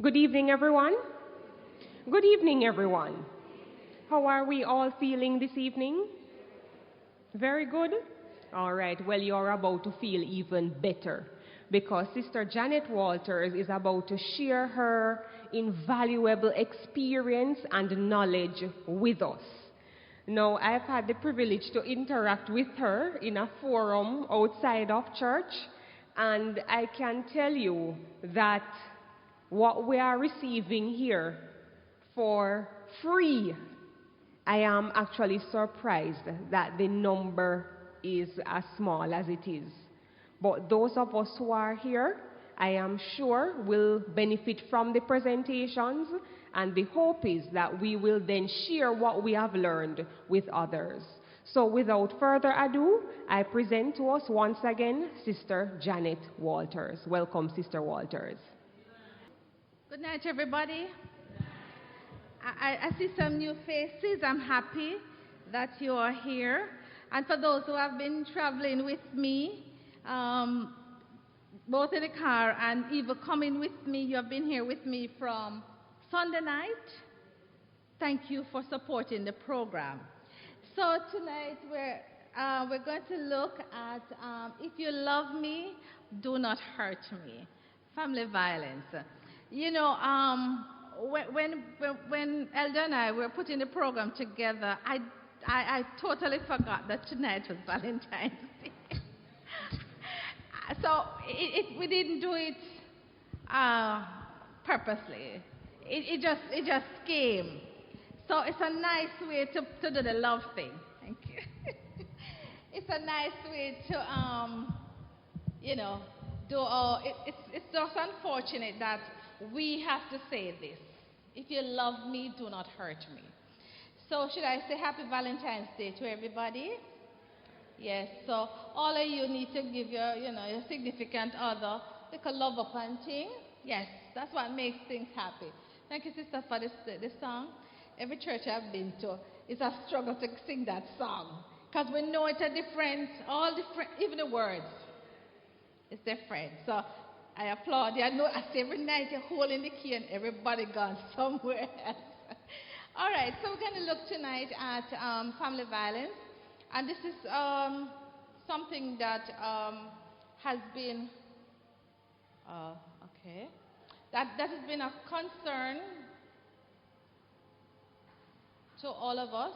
Good evening, everyone. Good evening, everyone. How are we all feeling this evening? Very good? All right, well, you're about to feel even better because Sister Janet Walters is about to share her invaluable experience and knowledge with us. Now, I've had the privilege to interact with her in a forum outside of church, and I can tell you that what we are receiving here for free, I am actually surprised that the number is as small as it is. But those of us who are here, I am sure will benefit from the presentations, and the hope is that we will then share what we have learned with others. So without further ado, I present to us once again Sister Janet Walters. Welcome, Sister Walters. Good night, everybody. I see some new faces. I'm happy that you are here. And for those who have been traveling with me, both in the car and even coming with me, you have been here with me from Sunday night. Thank you for supporting the program. So tonight we're going to look at If You Love Me, Do Not Hurt Me, family violence. You know, when Elder and I were putting the program together, I totally forgot that tonight was Valentine's Day. So we didn't do it purposely. It just came. So it's a nice way to do the love thing. Thank you. It's a nice way to you know, do all. It's just unfortunate that we have to say this. If you love me, do not hurt me. So should I say Happy Valentine's Day to everybody? Yes. So all of you need to give your significant other like a love up and thing. Yes, that's what makes things happy. Thank you, sister, for this song. Every church I've been to, it's a struggle to sing that song because we know it's all different, even the words. It's different. So I applaud you. I know every night you're holding the key and everybody gone somewhere else. All right, so we're going to look tonight at family violence. And this is something that has been, that has been a concern to all of us.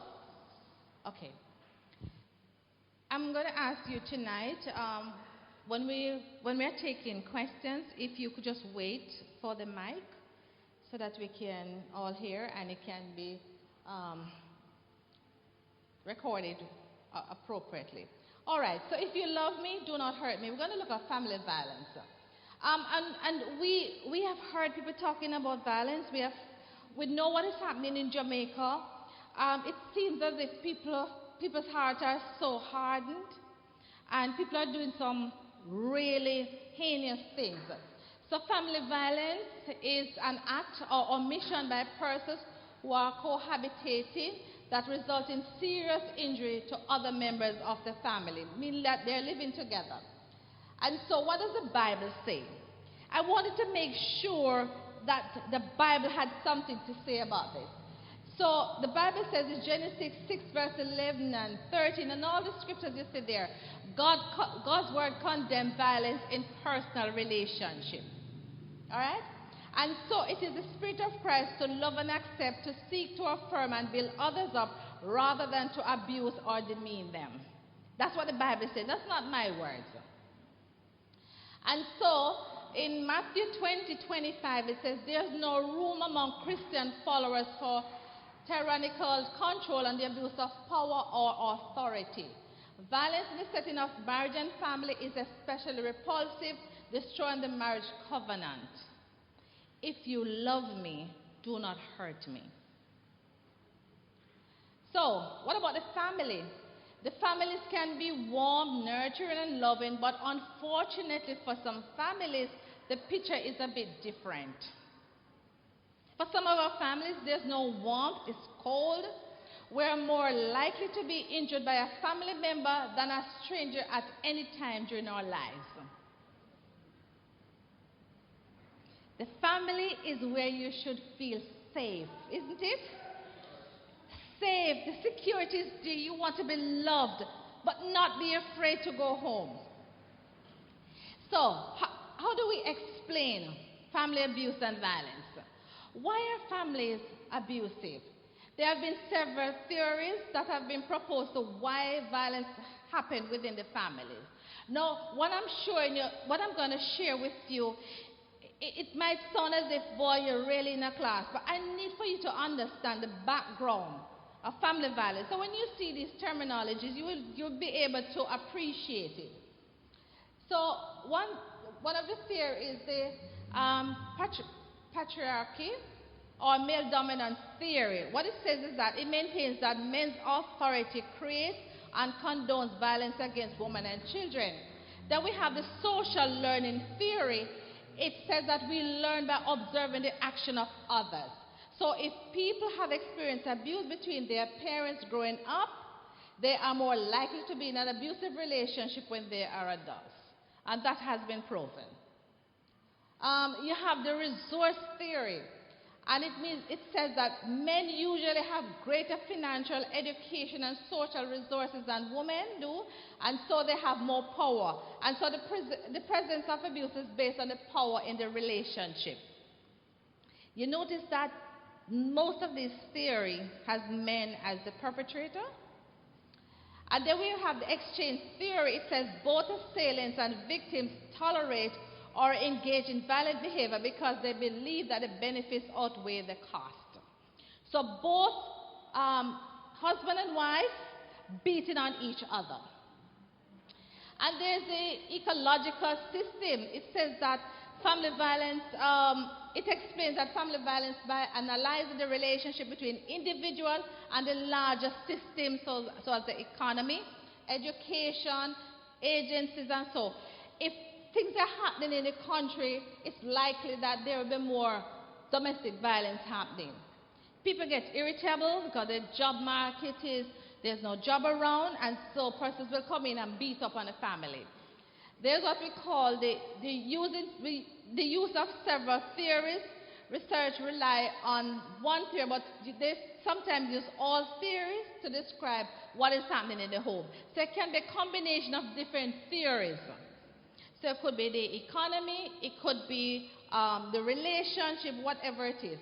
Okay. I'm going to ask you tonight, when we're taking questions, if you could just wait for the mic so that we can all hear and it can be recorded appropriately. All right, so if you love me, do not hurt me. We're going to look at family violence. And we have heard people talking about violence. We know what is happening in Jamaica. It seems as if people's hearts are so hardened and people are doing some really heinous things. So family violence is an act or omission by persons who are cohabitating that result in serious injury to other members of the family, meaning that they're living together. And so what does the Bible say? I wanted to make sure that the Bible had something to say about this. So the Bible says in Genesis 6 verse 11 and 13 and all the scriptures you see there, God's word condemns violence in personal relationships. All right? And so it is the Spirit of Christ to love and accept, to seek to affirm and build others up rather than to abuse or demean them. That's what the Bible says. That's not my words. And so in Matthew 20:25 it says, there's no room among Christian followers for tyrannical control and the abuse of power or authority. Violence in the setting of marriage and family is especially repulsive, destroying the marriage covenant. If you love me, do not hurt me. So, what about the family? The families can be warm, nurturing, and loving, but unfortunately for some families, the picture is a bit different. For some of our families, there's no warmth, it's cold. We're more likely to be injured by a family member than a stranger at any time during our lives. The family is where you should feel safe, isn't it? Safe. The security is there. You want to be loved, but not be afraid to go home. So, how do we explain family abuse and violence? Why are families abusive? There have been several theories that have been proposed to why violence happens within the families. Now, what I'm going to share with you, it might sound as if, boy, you're really in a class, but I need for you to understand the background of family violence. So when you see these terminologies, you'll be able to appreciate it. So one of the theories is the patriarchy or male dominance theory. What it says is that it maintains that men's authority creates and condones violence against women and children. Then we have the social learning theory. It says that we learn by observing the action of others. So if people have experienced abuse between their parents growing up, they are more likely to be in an abusive relationship when they are adults. And that has been proven. You have the resource theory. And it says that men usually have greater financial, education, and social resources than women do, and so they have more power. And so the presence of abuse is based on the power in the relationship. You notice that most of this theory has men as the perpetrator. And then we have the exchange theory. It says both assailants and victims tolerate or engage in violent behavior because they believe that the benefits outweigh the cost. So both husband and wife beating on each other. And there's the ecological system. It says that family violence, it explains that family violence by analyzing the relationship between individual and the larger system, so as the economy, education, agencies, and so. If things are happening in the country, it's likely that there will be more domestic violence happening. People get irritable because the job market there's no job around, and so persons will come in and beat up on the family. There's what we call the use of several theories. Research rely on one theory, but they sometimes use all theories to describe what is happening in the home. So it can be a combination of different theories. So it could be the economy, it could be the relationship, whatever it is.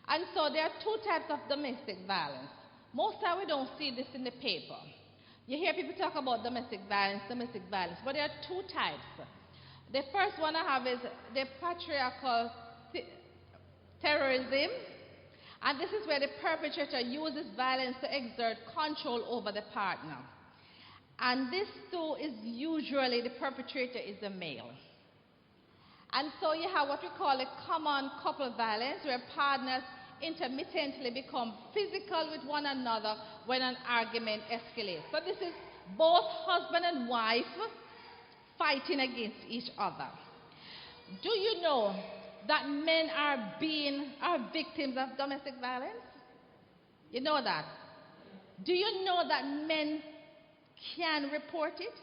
And so there are two types of domestic violence. Most time we don't see this in the paper. You hear people talk about domestic violence, but there are two types. The first one I have is the patriarchal terrorism, and this is where the perpetrator uses violence to exert control over the partner. And this too is usually the perpetrator is a male. And so you have what we call a common couple violence, where partners intermittently become physical with one another when an argument escalates. So this is both husband and wife fighting against each other. Do you know that men are victims of domestic violence? You know that? Do you know that men can report it?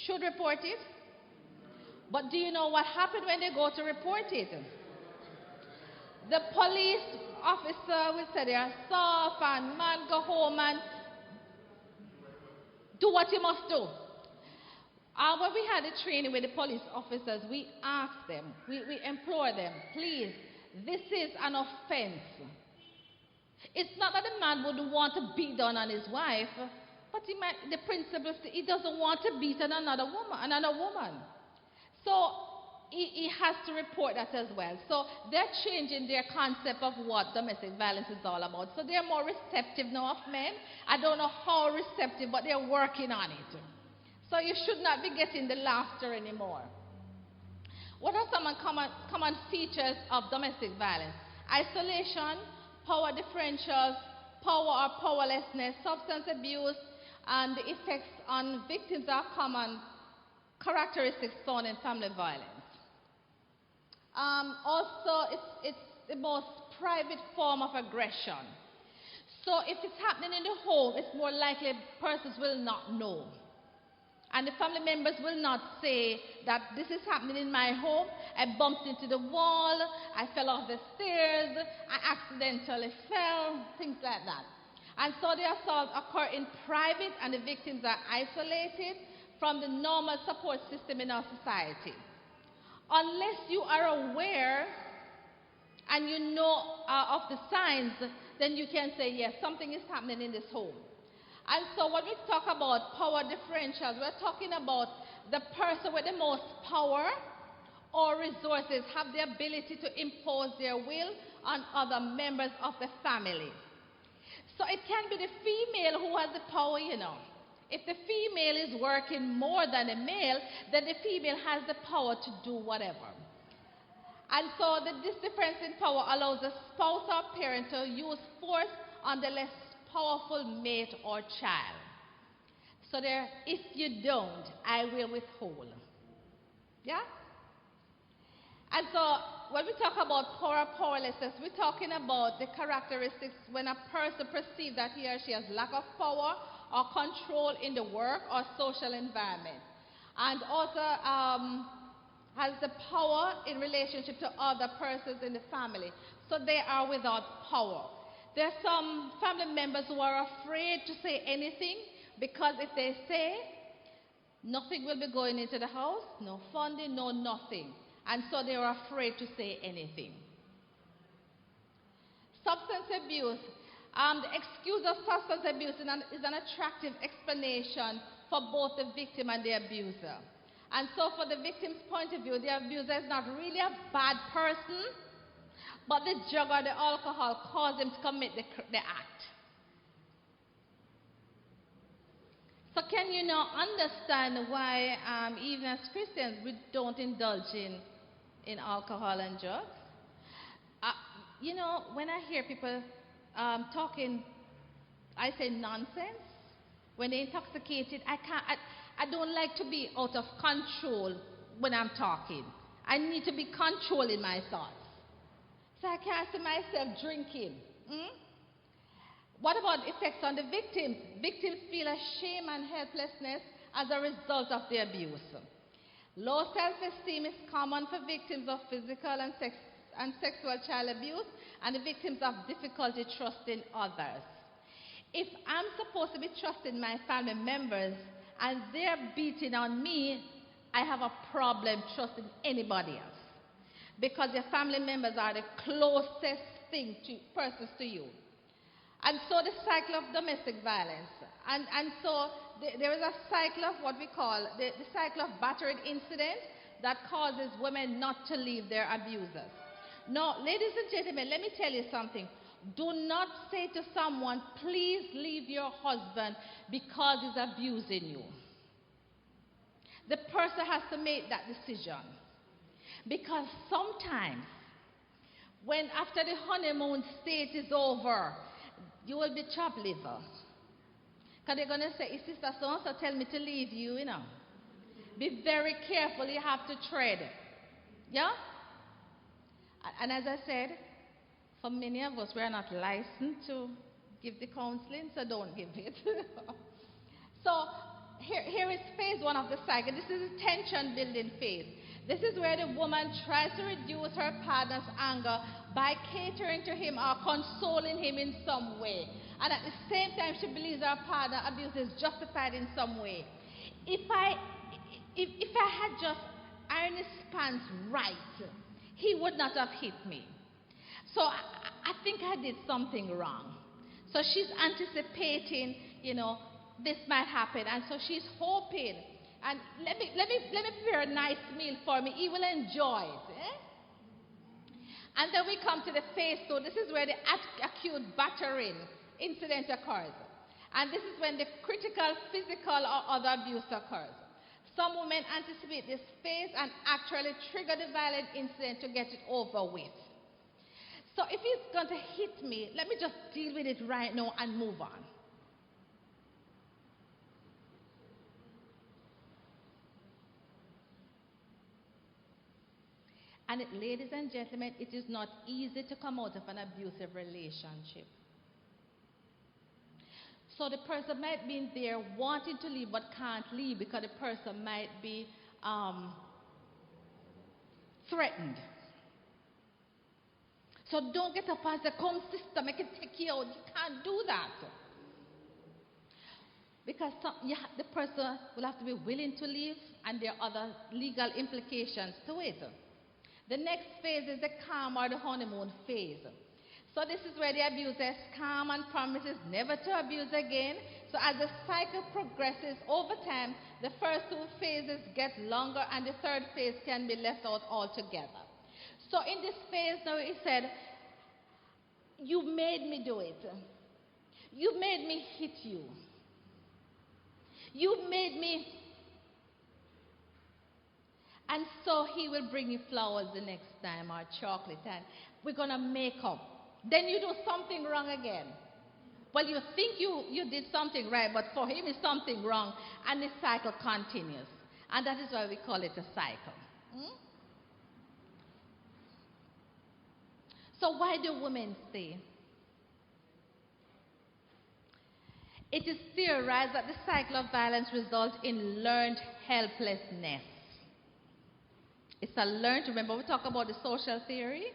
Should report it? But do you know what happened when they go to report it? The police officer will say they are soft and man go home and do what you must do. When we had a training with the police officers, we asked them, we implore them, please, this is an offense. It's not that the man wouldn't want to beat down on his wife, but the principle is he doesn't want to beat on another woman. So he has to report that as well. So they're changing their concept of what domestic violence is all about. So they're more receptive now of men. I don't know how receptive, but they're working on it. So you should not be getting the laughter anymore. What are some common features of domestic violence? Isolation, power differentials, power or powerlessness, substance abuse, and the effects on victims are common characteristics found in family violence. Also, it's the most private form of aggression. So if it's happening in the home, it's more likely persons will not know. And the family members will not say that this is happening in my home. I bumped into the wall, I fell off the stairs, I accidentally fell, things like that. And so the assaults occur in private and the victims are isolated from the normal support system in our society. Unless you are aware and you know of the signs, then you can say, yes, something is happening in this home. And so when we talk about power differentials, we're talking about the person with the most power or resources have the ability to impose their will on other members of the family. So it can be the female who has the power, you know. If the female is working more than the male, then the female has the power to do whatever. And so this difference in power allows the spouse or parent to use force on the less powerful mate or child. So there, if you don't, I will withhold. Yeah? And so when we talk about power or powerlessness, we're talking about the characteristics when a person perceives that he or she has lack of power or control in the work or social environment. And also has the power in relationship to other persons in the family. So they are without power. There are some family members who are afraid to say anything because if they say, nothing will be going into the house, no funding, no nothing. And so they are afraid to say anything. Substance abuse. The excuse of substance abuse is an attractive explanation for both the victim and the abuser. And so for the victim's point of view, the abuser is not really a bad person, but the drug or the alcohol caused him to commit the act. So can you now understand why even as Christians we don't indulge in alcohol and drugs? You know, when I hear people talking, I say nonsense. When they're intoxicated, I don't like to be out of control when I'm talking. I need to be controlling my thoughts. So I can't see myself drinking. What about effects on the victims? Victims feel a shame and helplessness as a result of the abuse. Low self-esteem is common for victims of physical and sexual child abuse and the victims of difficulty trusting others. If I'm supposed to be trusting my family members and they're beating on me, I have a problem trusting anybody else. Because your family members are the closest persons to you. And so the cycle of domestic violence. And so there is a cycle of what we call the cycle of battered incidents that causes women not to leave their abusers. Now, ladies and gentlemen, let me tell you something. Do not say to someone, please leave your husband because he's abusing you. The person has to make that decision. Because sometimes, when after the honeymoon state is over, you will be chopped liver. Because they're going to say, is Sister so-and-so tell me to leave you, you know. Be very careful, you have to tread. Yeah? And as I said, for many of us, we are not licensed to give the counseling, so don't give it. So here is phase one of the cycle. This is a tension building phase. This is where the woman tries to reduce her partner's anger by catering to him or consoling him in some way. And at the same time, she believes her partner abuse is justified in some way. If I had just ironed his pants right, he would not have hit me. So I think I did something wrong. So she's anticipating, you know, this might happen. And so she's hoping, and let me prepare a nice meal for me. He will enjoy it. And then we come to the phase two. This is where the acute battering incident occurs. And this is when the critical physical or other abuse occurs. Some women anticipate this phase and actually trigger the violent incident to get it over with. So if he's going to hit me, let me just deal with it right now and move on. And ladies and gentlemen, it is not easy to come out of an abusive relationship. So the person might be in there wanting to leave but can't leave because the person might be threatened. So don't get up and say, come sister, make it take you out. You can't do that. Because the person will have to be willing to leave, and there are other legal implications to it. The next phase is the calm or the honeymoon phase. So this is where the abuser is calm and promises never to abuse again. So as the cycle progresses over time, the first two phases get longer and the third phase can be left out altogether. So in this phase now he said, you made me do it. You made me hit you. You made me. And so he will bring you flowers the next time or chocolate and we're going to make up. Then you do something wrong again. Well, you think you did something right, but for him it's something wrong, and the cycle continues. And that is why we call it a cycle. So why do women stay? It is theorized that the cycle of violence results in learned helplessness. It's a learned, remember we talk about the social theory?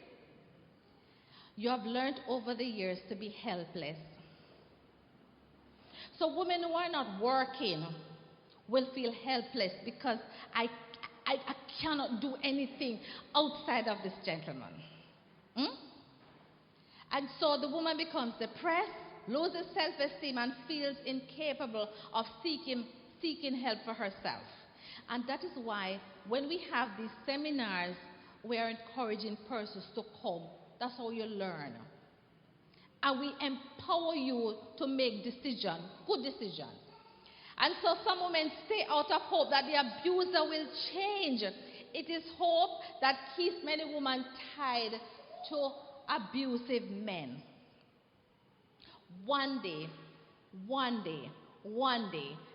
You have learned over the years to be helpless. So women who are not working will feel helpless because I cannot do anything outside of this gentleman. And so the woman becomes depressed, loses self-esteem, and feels incapable of seeking help for herself. And that is why when we have these seminars, we are encouraging persons to come. That's how you learn. And we empower you to make decisions, good decisions. And so some women stay out of hope that the abuser will change. It is hope that keeps many women tied to abusive men. One day,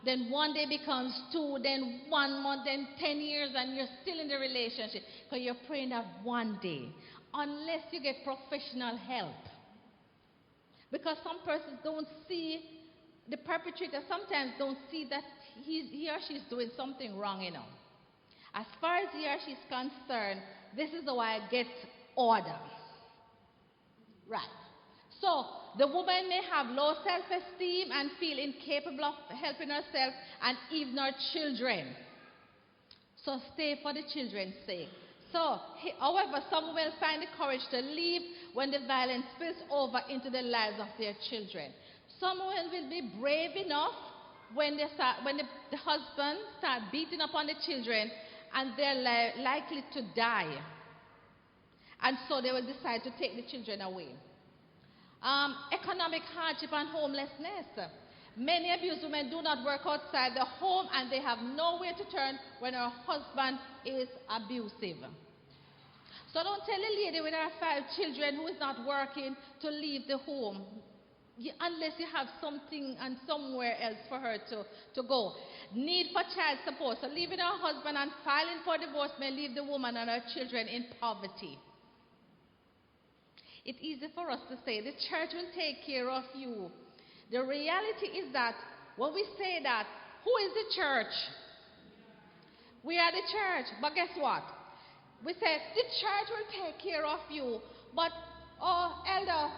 then one day becomes 2, then 1 month, then 10 years, and you're still in the relationship because you're praying that one day, unless you get professional help. Because some persons don't see, the perpetrator sometimes don't see that he or she is doing something wrong, As far as he or she is concerned, this is the way I get order. Right. So the woman may have low self-esteem and feel incapable of helping herself and even her children. So stay for the children's sake. So, however, some women find the courage to leave when the violence spills over into the lives of their children. Some women will be brave enough when the husband starts beating up on the children and they're likely to die. And so they will decide to take the children away. Economic hardship and homelessness. Many abused women do not work outside the home and they have nowhere to turn when her husband is abusive. So don't tell a lady with her 5 children who is not working to leave the home unless you have something and somewhere else for her to go. Need for child support. So leaving her husband and filing for divorce may leave the woman and her children in poverty. It's easy for us to say, the church will take care of you. The reality is that when we say that, who is the church? We are the church. But guess what? We say, the church will take care of you. But, elder,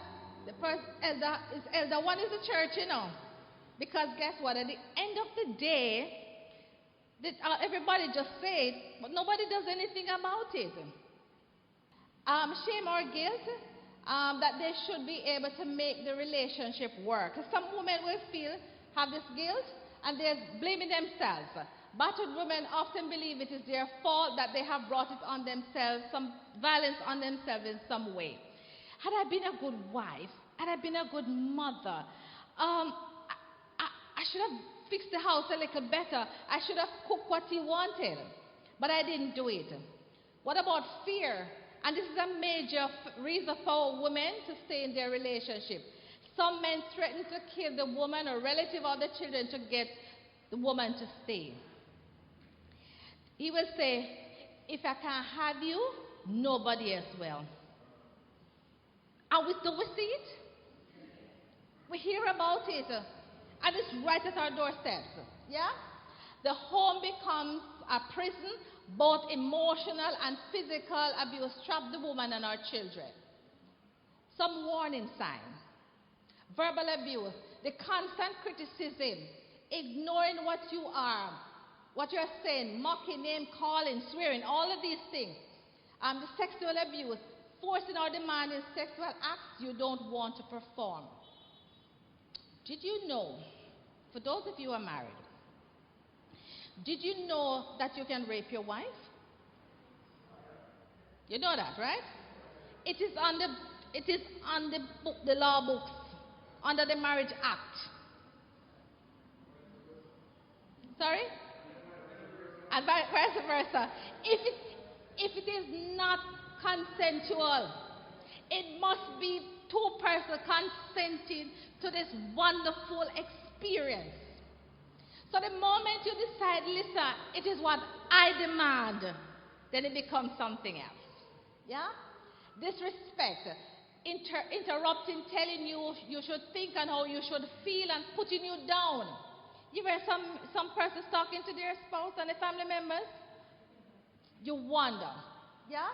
elder one is the church, Because guess what? At the end of the day, everybody just say it, but nobody does anything about it. Shame or guilt. That they should be able to make the relationship work. Some women will have this guilt, and they're blaming themselves. Battered women often believe it is their fault that they have brought it on themselves, some violence on themselves in some way. Had I been a good wife, had I been a good mother, I should have fixed the house a little better. I should have cooked what he wanted, but I didn't do it. What about fear? And this is a major reason for women to stay in their relationship. Some men threaten to kill the woman or relative or the children to get the woman to stay. He will say, if I can't have you, nobody else will. And do we see it? We hear about it. And it's right at our doorsteps. Yeah? The home becomes a prison. Both emotional and physical abuse trap the woman and our children. Some warning signs. Verbal abuse, the constant criticism, ignoring what you are, what you're saying, mocking, name calling, swearing, all of these things. The sexual abuse, forcing or demanding sexual acts you don't want to perform. Did you know, for those of you who are married, did you know that you can rape your wife? You know that, right? It is on the law books, under the Marriage Act. Sorry? And vice versa. If it is not consensual, it must be two persons consenting to this wonderful experience. So the moment you decide, listen, it is what I demand, then it becomes something else. Yeah? Disrespect, interrupting, telling you you should think and how you should feel and putting you down. You hear some persons talking to their spouse and the family members? You wonder. Yeah?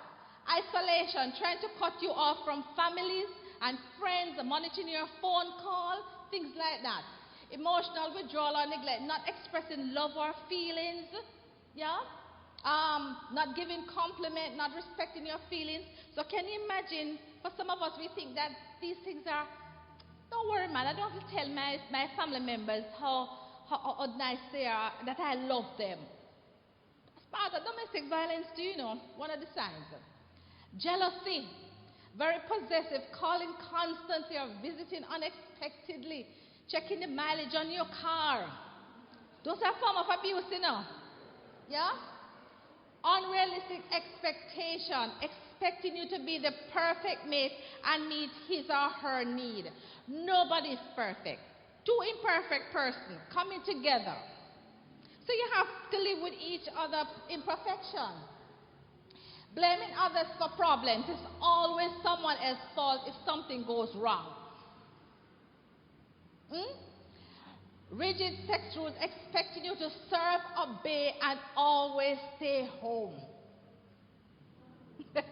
Isolation, trying to cut you off from families and friends, monitoring your phone call, things like that. Emotional withdrawal or neglect, not expressing love or feelings, yeah? Not giving compliment, not respecting your feelings. So can you imagine, for some of us, we think that these things are, don't worry, man, I don't have to tell my family members how nice they are, that I love them. It's part of domestic violence, do you know? One of the signs. Jealousy, very possessive, calling constantly or visiting unexpectedly, checking the mileage on your car. Those are form of abuse, you know. Yeah? Unrealistic expectation, expecting you to be the perfect mate and meet his or her need. Nobody is perfect. Two imperfect persons coming together. So you have to live with each other imperfection. Blaming others for problems is always someone else's fault if something goes wrong. Rigid sex rules expecting you to serve, obey, and always stay home. That's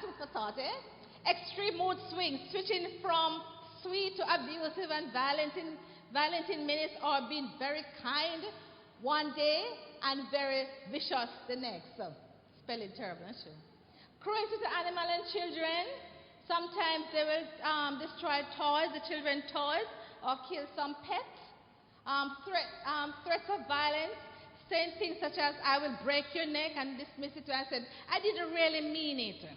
food for thought, eh? Extreme mood swings, switching from sweet to abusive and violent in minutes, or being very kind one day and very vicious the next. So, spelling terrible, not sure. Cruelty to animals and children. Sometimes they will destroy toys, the children's toys, or kill some pets. Threats of violence, saying things such as, I will break your neck, and dismiss it and said, I didn't really mean it.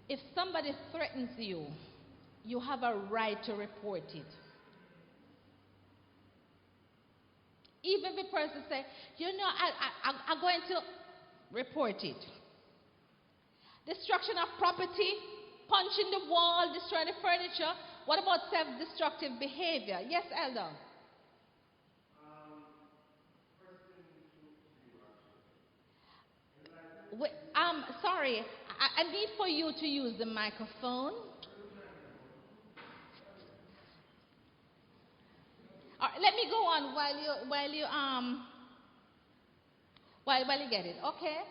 If somebody threatens you, you have a right to report it. Even if the person says, I'm going to report it. Destruction of property, punching the wall, destroying the furniture. What about self-destructive behavior? Yes, Elder? Sorry, I need for you to use the microphone. Let me go on while you get it. Okay,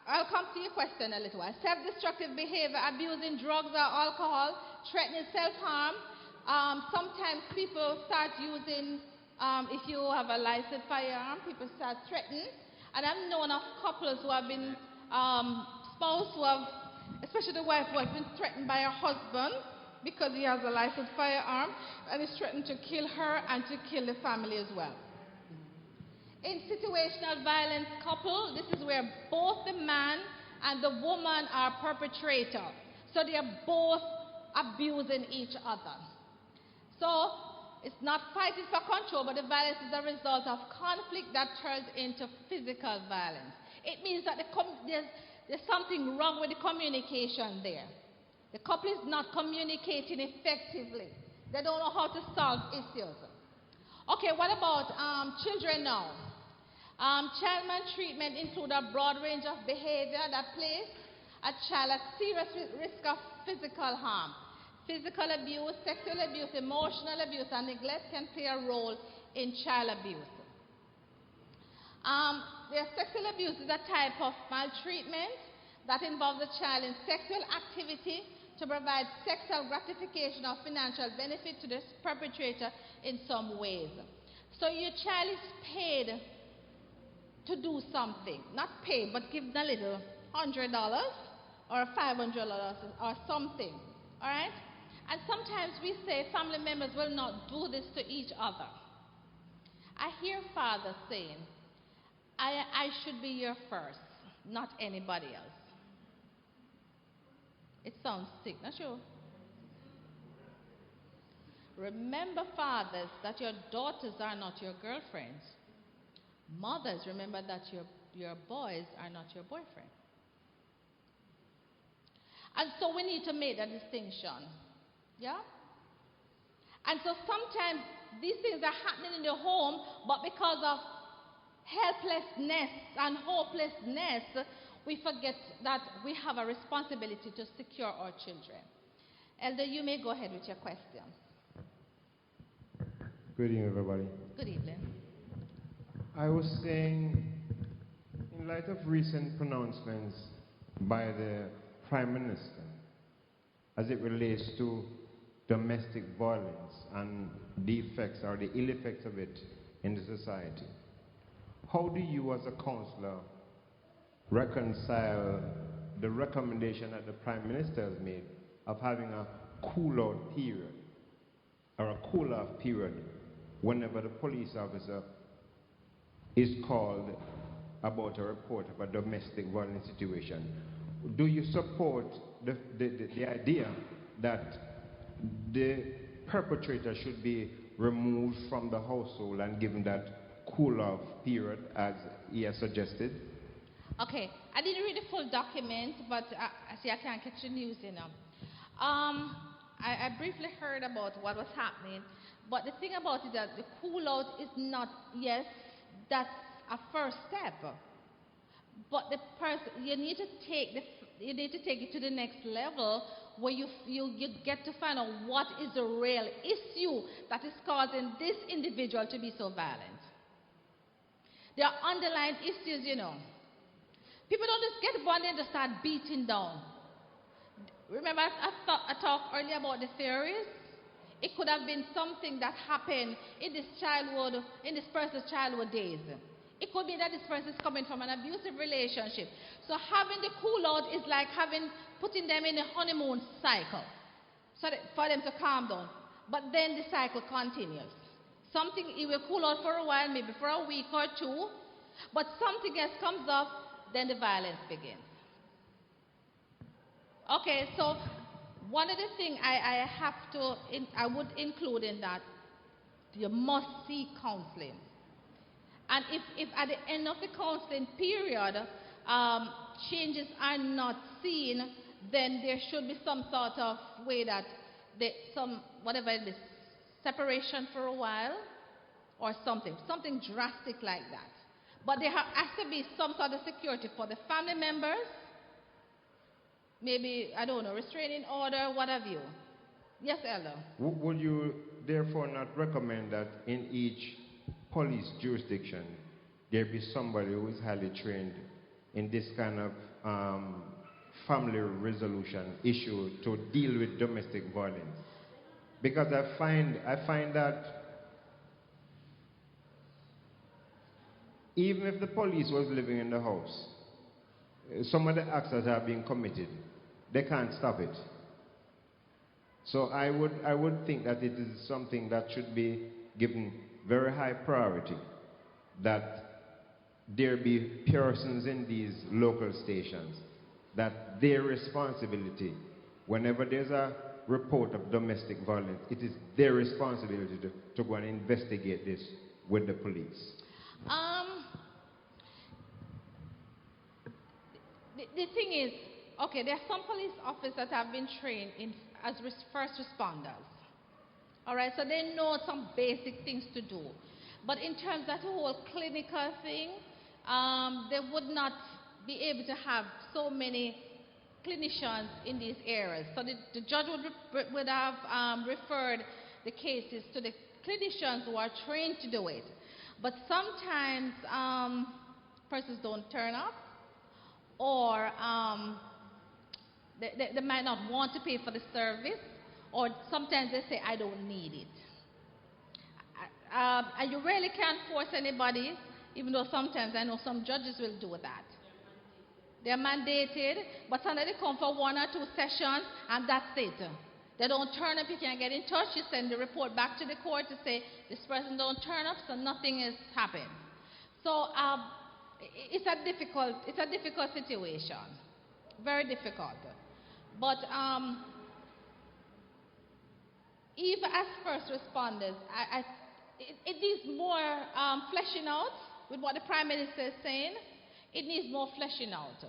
I'll come to your question a little while. Self-destructive behavior, abusing drugs or alcohol, threatening self-harm. Sometimes people start using, if you have a licensed firearm, people start threatening. And I've known of couples who have been, spouses who have, especially the wife who has been threatened by her husband because he has a licensed firearm and is threatened to kill her and to kill the family as well. In situational violence couple, this is where both the man and the woman are perpetrator. So they are both abusing each other. So it's not fighting for control, but the violence is a result of conflict that turns into physical violence. It means that there's something wrong with the communication there. The couple is not communicating effectively. They don't know how to solve issues. Okay, what about children now? Child maltreatment includes a broad range of behavior that place a child at serious risk of physical harm. Physical abuse, sexual abuse, emotional abuse, and neglect can play a role in child abuse. Sexual abuse is a type of maltreatment that involves the child in sexual activity to provide sexual gratification or financial benefit to the perpetrator in some ways. So your child is paid to do something, not paid, but given a little $100 or $500 or something, all right? And sometimes we say family members will not do this to each other. I hear fathers saying, I should be your first, not anybody else. It sounds sick, not sure? Remember, fathers, that your daughters are not your girlfriends. Mothers, remember that your boys are not your boyfriend. And so we need to make that distinction. Yeah? And so sometimes these things are happening in the home, but because of helplessness and hopelessness, we forget that we have a responsibility to secure our children. Elder, you may go ahead with your question. Good evening, everybody. Good evening. I was saying, in light of recent pronouncements by the Prime Minister as it relates to domestic violence and the effects or the ill effects of it in the society, how do you as a counselor reconcile the recommendation that the Prime Minister has made of having a cool-out period or a cool-off period whenever the police officer is called about a report of a domestic violence situation? Do you support the idea that the perpetrator should be removed from the household and given that cool-off period as he has suggested? Okay, I didn't read the full document, but I can't catch the news, you know. I briefly heard about what was happening, but the thing about it is that the cool-out is not, yes, that's a first step. But the person, you need to take it to the next level where you get to find out what is the real issue that is causing this individual to be so violent. There are underlying issues, you know. People don't just get one and just start beating down. Remember, I talked earlier about the theories. It could have been something that happened in this person's childhood days. It could be that this person is coming from an abusive relationship. So having the cool out is like putting them in a honeymoon cycle for them to calm down. But then the cycle continues. It will cool out for a while, maybe for a week or two, but something else comes up, then the violence begins. Okay, so one of the things I would include in that, you must seek counseling. And if at the end of the counseling period, changes are not seen, then there should be some sort of way that whatever it is, separation for a while or something drastic like that. But there has to be some sort of security for the family members, maybe, I don't know, restraining order, what have you. Yes, Elder? Would you therefore not recommend that in each police jurisdiction there be somebody who is highly trained in this kind of family resolution issue to deal with domestic violence? Because I find that even if the police was living in the house, some of the acts that are being committed, they can't stop it. So I would think that it is something that should be given very high priority, that there be persons in these local stations, that their responsibility, whenever there's a report of domestic violence, it is their responsibility to go and investigate this with the police. The thing is, okay, there are some police officers that have been trained as first responders. All right, so they know some basic things to do. But in terms of that whole clinical thing, they would not be able to have so many clinicians in these areas. So the judge would have referred the cases to the clinicians who are trained to do it. But sometimes persons don't turn up, or they might not want to pay for the service, or sometimes they say, I don't need it. And you really can't force anybody, even though sometimes I know some judges will do that. They're mandated, but sometimes they come for 1 or 2 sessions, and that's it. They don't turn up, you can't get in touch, you send the report back to the court to say, this person don't turn up, so nothing has happened. So it's a difficult situation, very difficult. But even as first responders, it needs more fleshing out with what the Prime Minister is saying. It needs more fleshing out.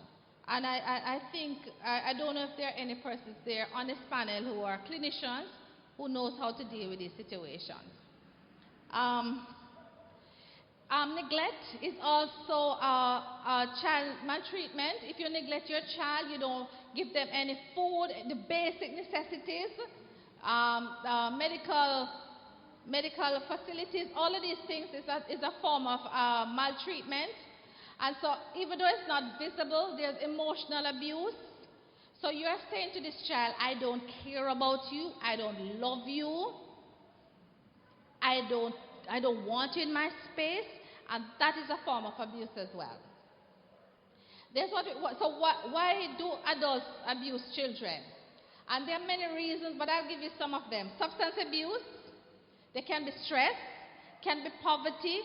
And I think, I don't know if there are any persons there on this panel who are clinicians who knows how to deal with these situations. Neglect is also child maltreatment. If you neglect your child, you don't give them any food, the basic necessities, medical facilities, all of these things is a form of maltreatment. And so even though it's not visible, there's emotional abuse. So you're saying to this child, I don't care about you, I don't love you, I don't want you in my space, and that is a form of abuse as well. Why do adults abuse children? And there are many reasons, but I'll give you some of them. Substance abuse, there can be stress, can be poverty.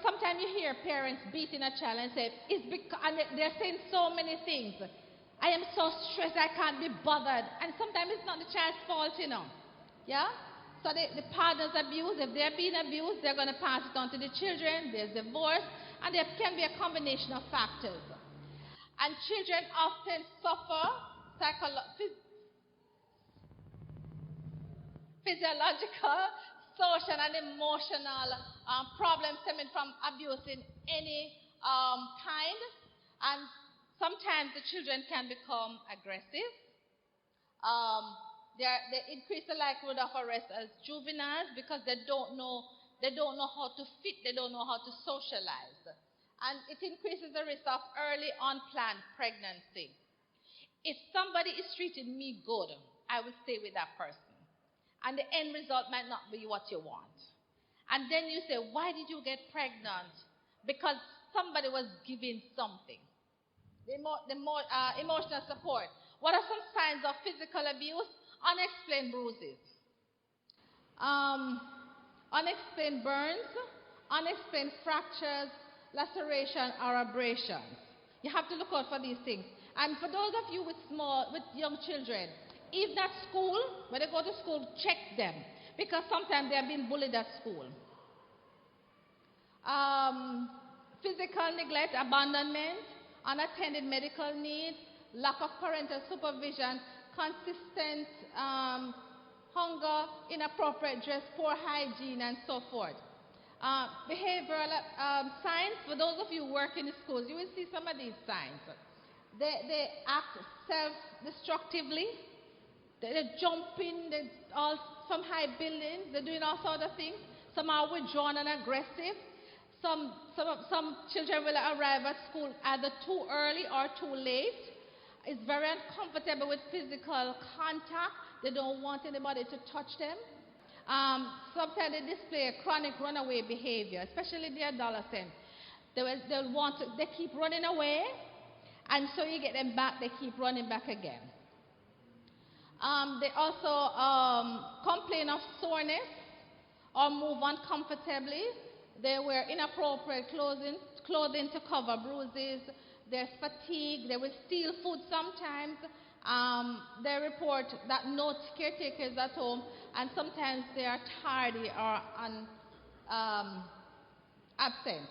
Sometimes you hear parents beating a child and say, and they're saying so many things. I am so stressed, I can't be bothered. And sometimes it's not the child's fault, you know. Yeah? So the partners abuse. If they're being abused, they're going to pass it on to the children. There's divorce. And there can be a combination of factors. And children often suffer physiological, social, and emotional problems stemming from abuse in any kind. And sometimes the children can become aggressive. They increase the likelihood of arrest as juveniles because they don't know how to fit, they don't know how to socialize. And it increases the risk of early unplanned pregnancy. If somebody is treating me good, I will stay with that person. And the end result might not be what you want. And then you say, why did you get pregnant? Because somebody was giving something. The more emotional support. What are some signs of physical abuse? Unexplained bruises, unexplained burns, unexplained fractures, laceration, or abrasions. You have to look out for these things. And for those of you with young children, even at school, when they go to school, check them, because sometimes they are being bullied at school. Physical neglect, abandonment, unattended medical needs, lack of parental supervision, consistent hunger, inappropriate dress, poor hygiene, and so forth. Behavioral signs, for those of you who work in the schools, you will see some of these signs. They act self-destructively. They're jumping, some high buildings, they're doing all sorts of things. Some are withdrawn and aggressive. Some children will arrive at school either too early or too late. It's very uncomfortable with physical contact. They don't want anybody to touch them. Sometimes they display a chronic runaway behavior, especially the adolescents. They keep running away, and so you get them back, they keep running back again. They also complain of soreness or move uncomfortably. They wear inappropriate clothing to cover bruises. There's fatigue. They will steal food sometimes. They report that no caretakers at home, and sometimes they are tardy or absent.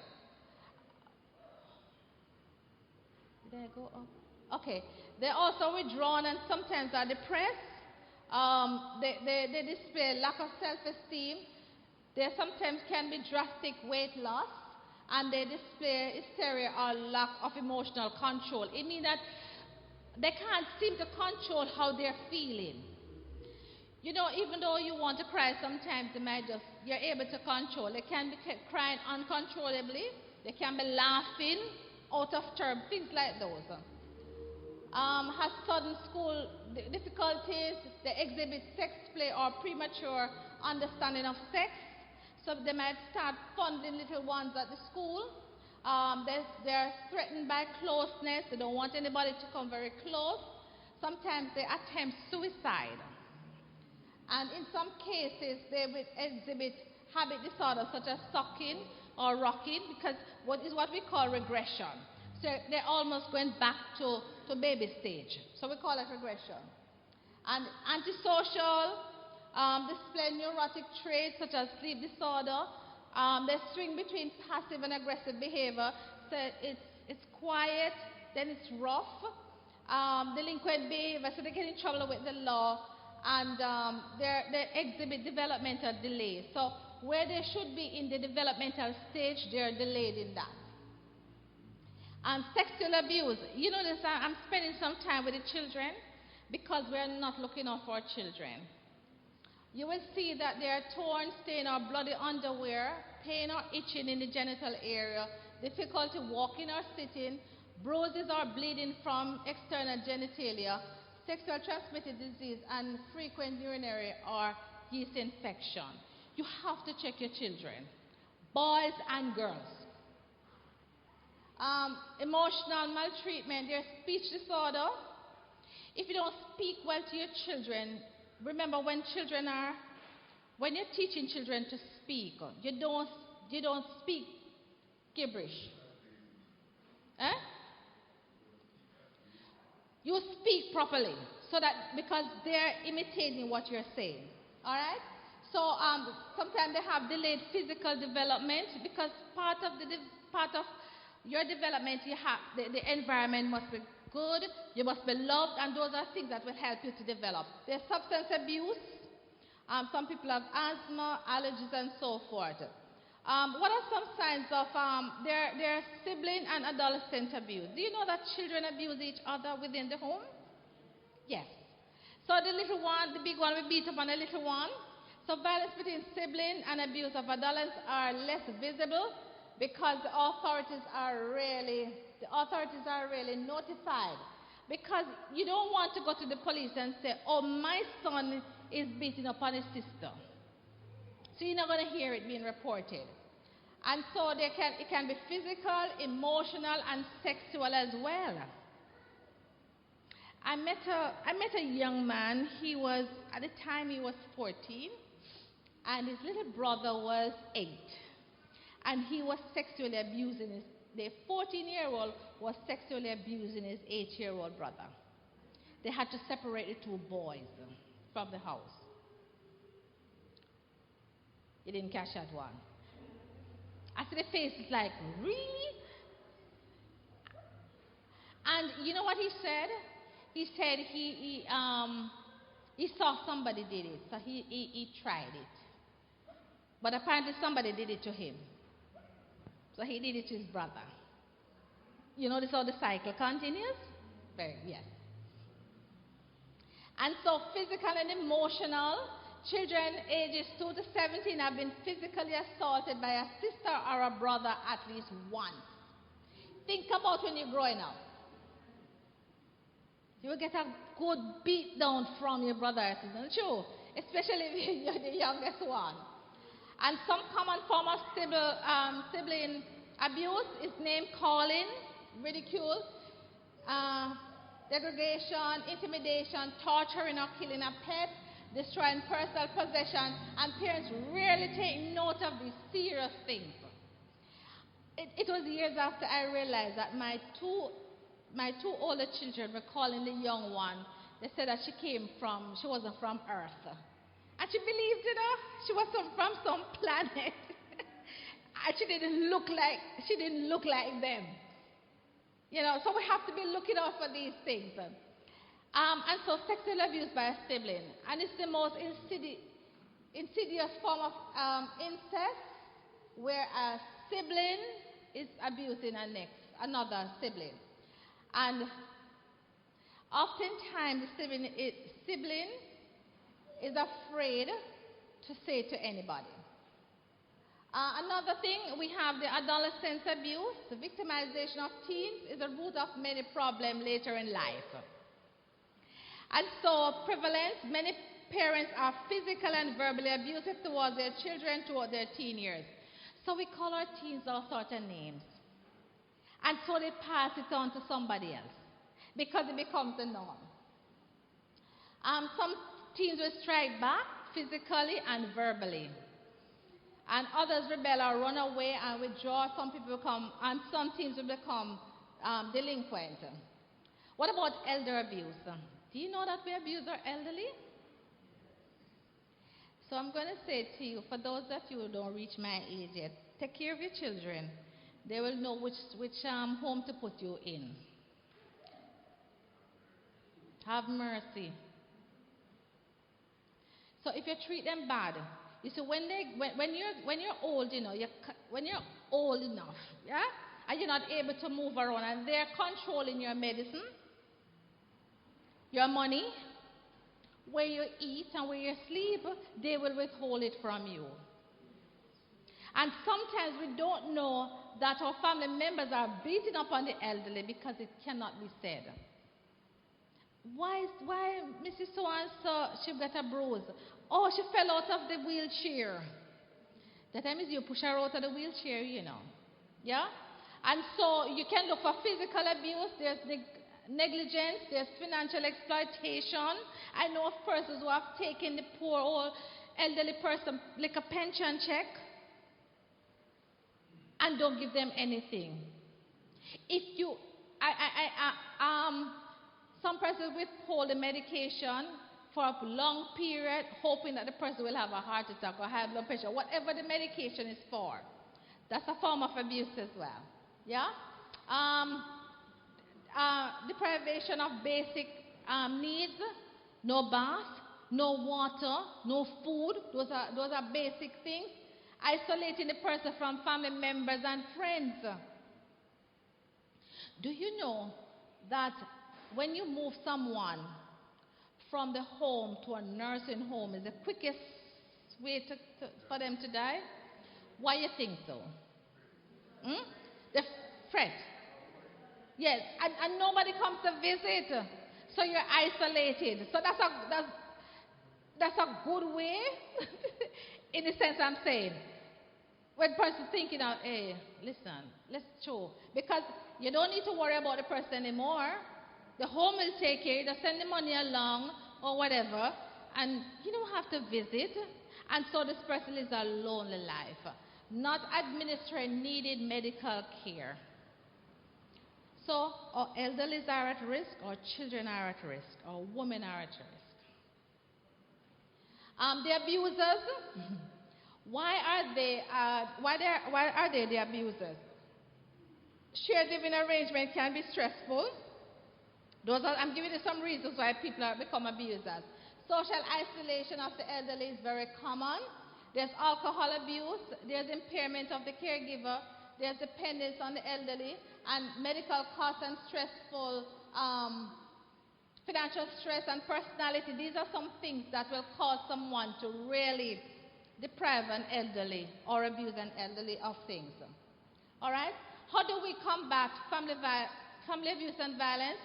Did I go up? Okay. They're also withdrawn and sometimes are depressed. They display lack of self-esteem. There sometimes can be drastic weight loss, and they display hysteria or lack of emotional control. It means that they can't seem to control how they're feeling. You know, even though you want to cry, sometimes you're able to control. They can be crying uncontrollably. They can be laughing out of term, things like those. Has sudden school difficulties. They exhibit sex play or premature understanding of sex. So they might start fondling little ones at the school. They're threatened by closeness. They don't want anybody to come very close. Sometimes they attempt suicide. And in some cases, they will exhibit habit disorders such as sucking or rocking, because what we call regression. So they're almost going back to baby stage. So we call it regression. And antisocial, display neurotic traits such as sleep disorder. They swing between passive and aggressive behavior. So it's quiet, then it's rough. Delinquent behavior, so they get in trouble with the law. And they exhibit developmental delay. So where they should be in the developmental stage, they're delayed in that. And sexual abuse. You notice I'm spending some time with the children because we're not looking out for our children. You will see that there are torn, stained, or bloody underwear, pain or itching in the genital area, difficulty walking or sitting, bruises or bleeding from external genitalia, sexual transmitted disease, and frequent urinary or yeast infection. You have to check your children, boys and girls. Emotional maltreatment, there's speech disorder. If you don't speak well to your children, remember when you're teaching children to speak, you don't speak gibberish. Eh? You speak properly, so that because they're imitating what you're saying. All right? So sometimes they have delayed physical development because part of your development, you have the environment must be good, you must be loved, and those are things that will help you to develop. There's substance abuse. Some people have asthma, allergies, and so forth. What are some signs of their sibling and adolescent abuse? Do you know that children abuse each other within the home? Yes. So the little one, the big one, we beat up on the little one. So violence between sibling and abuse of adolescents are less visible because the authorities are really notified. Because you don't want to go to the police and say, oh, my son is beating up on his sister. So you're not going to hear it being reported. And so it can be physical, emotional, and sexual as well. I met a young man. At the time he was 14, and his little brother was 8. And he was sexually abusing the 14-year-old was sexually abusing his 8-year-old brother. They had to separate the two boys from the house. You didn't catch that one. I see the face is like, really? And you know what he said? He said he saw somebody did it, so he tried it. But apparently somebody did it to him. So he did it to his brother. You notice how the cycle continues? Yes. And so physical and emotional, children ages 2 to 17 have been physically assaulted by a sister or a brother at least once. Think about when you're growing up. You will get a good beat down from your brother, isn't it true? Especially if you're the youngest one. And some common form of sibling abuse is name calling, ridicule, degradation, intimidation, torturing or killing a pet, destroying personal possession, and parents rarely take note of these serious things. It was years after I realized that my two older children were calling the young one. They said that she wasn't from Earth. And she believed it, she was from some planet. And she didn't look like them. You know, so we have to be looking out for these things. And so sexual abuse by a sibling. And it's the most insidious form of incest, where a sibling is abusing another sibling. And Oftentimes, the sibling is afraid to say to anybody. Another thing, we have the adolescence abuse. The victimization of teens is the root of many problems later in life. And so, prevalence, many parents are physically and verbally abusive towards their children throughout their teen years. So we call our teens all sorts of names. And so they pass it on to somebody else because it becomes the norm. Some teens will strike back physically and verbally. And others rebel or run away and withdraw. Some teens will become delinquent. What about elder abuse? Do you know that we abuse our elderly? So I'm going to say to you, for those of you who don't reach my age yet, take care of your children. They will know which home to put you in. Have mercy. So if you treat them bad, you see, when you're old, when you're old enough, yeah, and you're not able to move around, and they're controlling your medicine, your money, where you eat and where you sleep, they will withhold it from you. And sometimes we don't know that our family members are beating up on the elderly because it cannot be said. Why Mrs. So-and-so, she got a bruise? Oh, she fell out of the wheelchair. That time is you push her out of the wheelchair, Yeah? And so you can look for physical abuse. There's negligence. There's financial exploitation. I know of persons who have taken the poor old elderly person like a pension check and don't give them anything. Some persons withhold the medication for a long period, hoping that the person will have a heart attack or high blood pressure, whatever the medication is for. That's a form of abuse as well. Yeah? Deprivation of basic needs, no bath, no water, no food. Those are basic things. Isolating the person from family members and friends. Do you know that when you move someone from the home to a nursing home is the quickest way for them to die? Why you think so? The fret. Yes, and nobody comes to visit, so you're isolated. So that's a good way, in the sense I'm saying. When person thinking out, hey, listen, let's show. Because you don't need to worry about the person anymore. The home will take care. They'll send the money along or whatever. And you don't have to visit. And so this person lives a lonely life. Not administering needed medical care. So our elderly are at risk, our children are at risk, our women are at risk. The abusers, why are they the abusers? Shared living arrangement can be stressful. I'm giving you some reasons why people become abusers. Social isolation of the elderly is very common. There's alcohol abuse. There's impairment of the caregiver. There's dependence on the elderly. And medical costs and stressful financial stress and personality. These are some things that will cause someone to really deprive an elderly or abuse an elderly of things. All right? How do we combat family abuse and violence?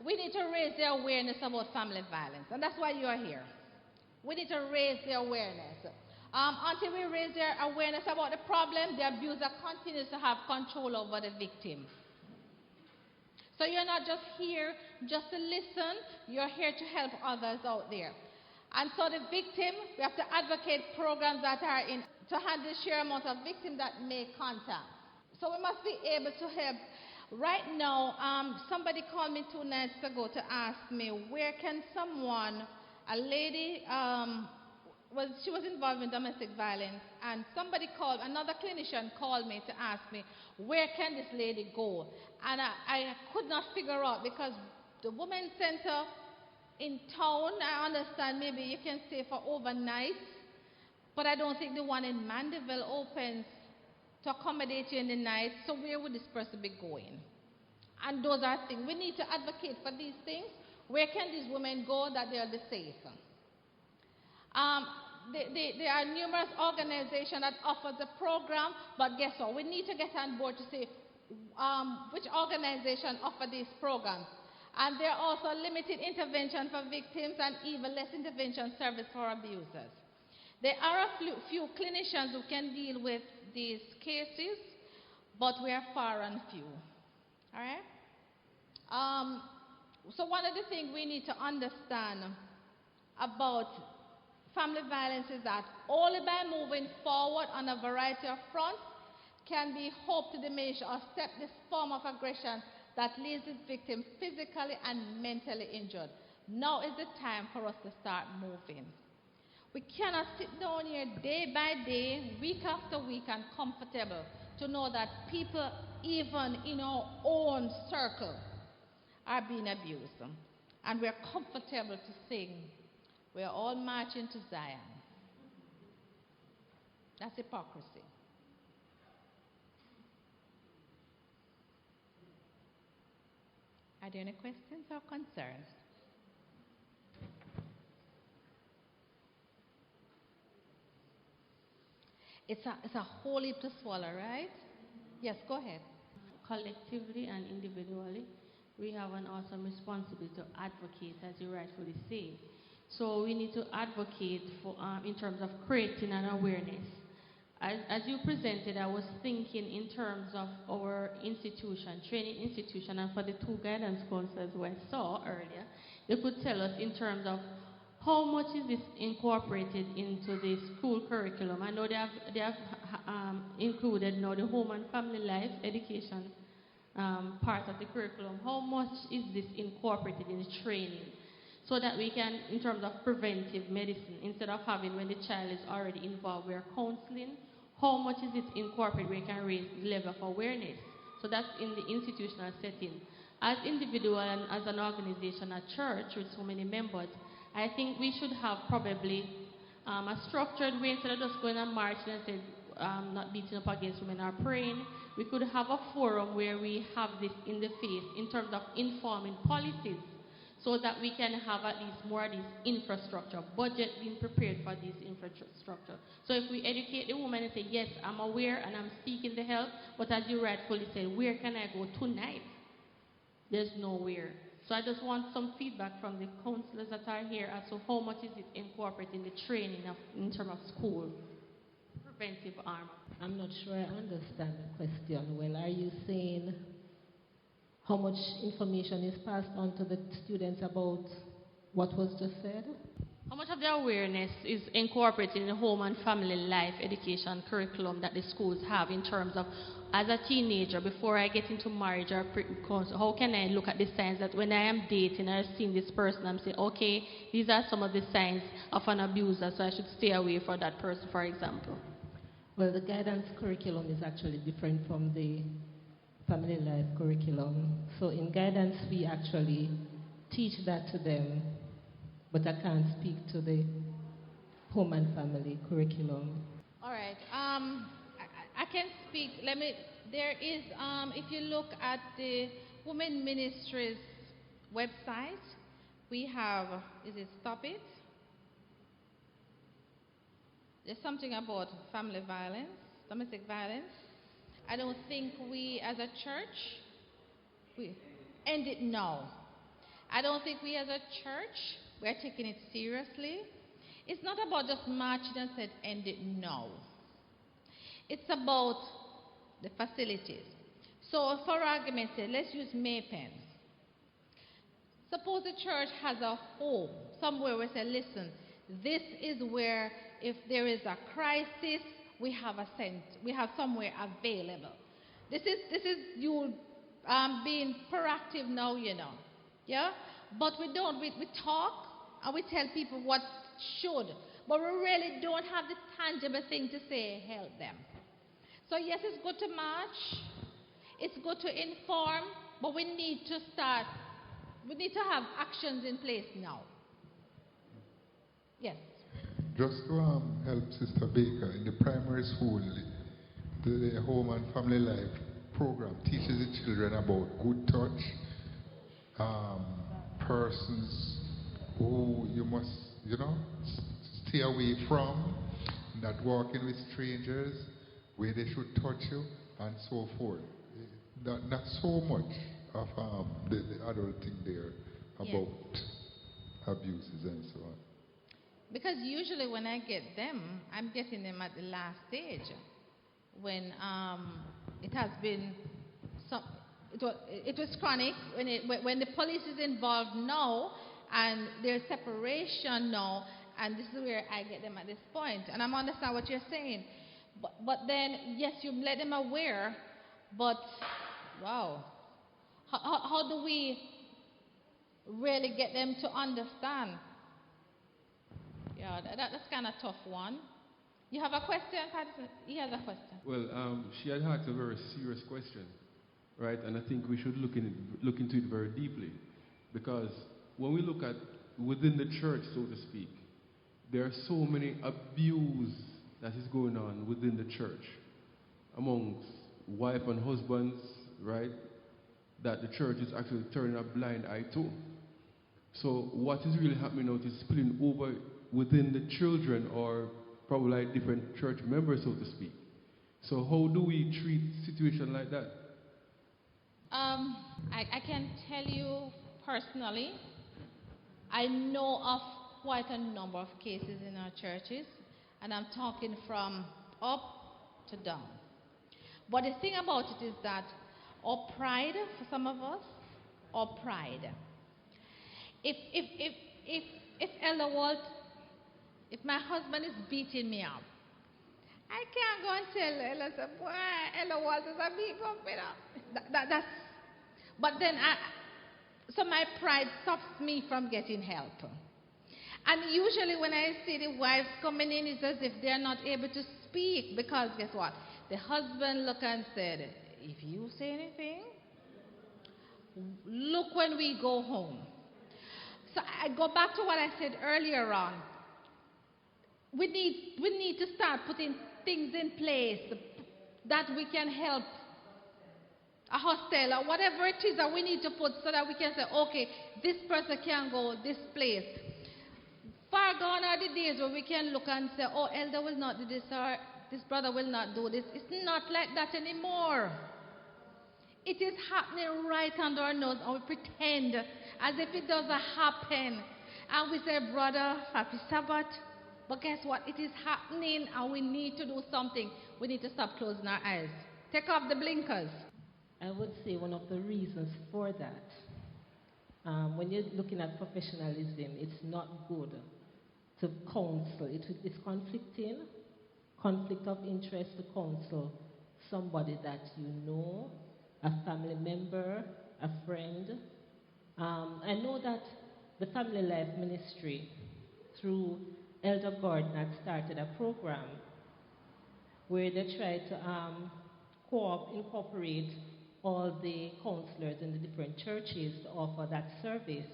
We need to raise the awareness about family violence, and that's why you are here. We need to raise the awareness. Until we raise their awareness about the problem, the abuser continues to have control over the victim. So you're not just here just to listen, you're here to help others out there. And so the victim, we have to advocate programs that are in to handle the sheer amount of victims that make contact. So we must be able to help. Right now, somebody called me 2 nights ago to ask me, where can someone, a lady, she was involved in domestic violence, and another clinician called me to ask me, where can this lady go? And I could not figure out, because the women's center in town, I understand maybe you can stay for overnight, but I don't think the one in Mandeville opens to accommodate you in the night. So where would this person be going? And those are things. We need to advocate for these things. Where can these women go that they'll be safe? There are numerous organizations that offer the program, but guess what? We need to get on board to see which organization offer these programs. And there are also limited intervention for victims and even less intervention service for abusers. There are a few clinicians who can deal with these cases, but we are far and few. All right? So one of the things we need to understand about family violence is that only by moving forward on a variety of fronts can we hope to diminish or stop this form of aggression that leaves its victim physically and mentally injured. Now is the time for us to start moving. We cannot sit down here day by day, week after week, and comfortable to know that people, even in our own circle, are being abused. And we're comfortable to sing, we're all marching to Zion. That's hypocrisy. Are there any questions or concerns? It's a whole heap to swallow, right? Yes, go ahead. Collectively and individually, we have an awesome responsibility to advocate, as you rightfully say. So we need to advocate for, in terms of creating an awareness. As you presented, I was thinking in terms of our institution, training institution, and for the two guidance counselors who I saw earlier, they could tell us in terms of how much is this incorporated into the school curriculum. I know they have included now the home and family life education part of the curriculum. How much is this incorporated in the training? So that we can, in terms of preventive medicine, instead of having when the child is already involved, we are counseling. How much is it incorporated where we can raise the level of awareness? So that's in the institutional setting. As individual and as an organization, a church with so many members, I think we should have probably a structured way instead of just going and marching and saying, not beating up against women or praying. We could have a forum where we have this in the face in terms of informing policies, so that we can have at least more of this infrastructure, budget being prepared for this infrastructure. So if we educate the woman and say, yes, I'm aware and I'm seeking the help, but as you rightfully said, where can I go tonight? There's nowhere. So I just want some feedback from the counselors that are here as to how much is it incorporated in the training in terms of school, preventive armor. I'm not sure I understand the question. Well, are you saying how much information is passed on to the students about what was just said? How much of the awareness is incorporated in the home and family life education curriculum that the schools have in terms of, as a teenager, before I get into marriage or how can I look at the signs that when I am dating, I've seen this person, I'm saying, okay, these are some of the signs of an abuser, so I should stay away from that person, for example. Well, the guidance curriculum is actually different from the family life curriculum. So in guidance, we actually teach that to them, but I can't speak to the home and family curriculum. All right. I can speak. There is, if you look at the Women Ministries website, we have, is it Stop It? There's something about family violence, domestic violence. I don't think we as a church, we end it now. I don't think we as a church, we're taking it seriously. It's not about just marching and said end it now. It's about the facilities. So for argument's sake, let's use Maypen. Suppose the church has a home, somewhere where we say, listen, this is where if there is a crisis, we have somewhere available. This is you being proactive now, you know. Yeah? But we talk and we tell people what should, but we really don't have the tangible thing to say, help them. So yes, it's good to march, it's good to inform, but we need to have actions in place now. Yes. Just to help Sister Baker, in the primary school, the home and family life program teaches the children about good touch, persons who you must, stay away from, not walking with strangers, where they should touch you, and so forth. Not so much of the adult thing there about abuses and so on. Because usually when I get them, I'm getting them at the last stage, when it has been it was chronic, when the police is involved now and there's separation now, and this is where I get them at this point. And I understand what you're saying, but then yes, you let them aware, but wow, how do we really get them to understand? Yeah, that's kind of tough one. You have a question, Patterson? He has a question. Well, she had asked a very serious question, right? And I think we should look into it very deeply, because when we look at within the church, so to speak, there are so many abuse that is going on within the church amongst wife and husbands, right? That the church is actually turning a blind eye to. So what is really happening now is spilling over within the children, or probably like different church members, so to speak. So how do we treat situation like that? I can tell you personally, I know of quite a number of cases in our churches, and I'm talking from up to down. But the thing about it is that our pride, for some of us, our pride. If Elder Walt, if my husband is beating me up, I can't go and tell Ella, boy, Elder Walt is a beat up. That's. But then so my pride stops me from getting help. And usually when I see the wives coming in, it's as if they're not able to speak, because guess what? The husband looked and said, if you say anything, look when we go home. So I go back to what I said earlier on. We need to start putting things in place that we can help a hostel or whatever it is that we need to put, so that we can say, okay, this person can go this place. Far gone are the days where we can look and say, oh, elder will not do this, or this brother will not do this. It's not like that anymore. It is happening right under our nose, and we pretend as if it doesn't happen. And we say, brother, happy Sabbath. But guess what? It is happening, and we need to do something. We need to stop closing our eyes. Take off the blinkers. I would say one of the reasons for that, when you're looking at professionalism, it's not good to counsel. It's conflicting, conflict of interest to counsel somebody that you know, a family member, a friend. I know that the Family Life Ministry, through Elder Gordon, had started a program where they try to incorporate all the counselors in the different churches to offer that service.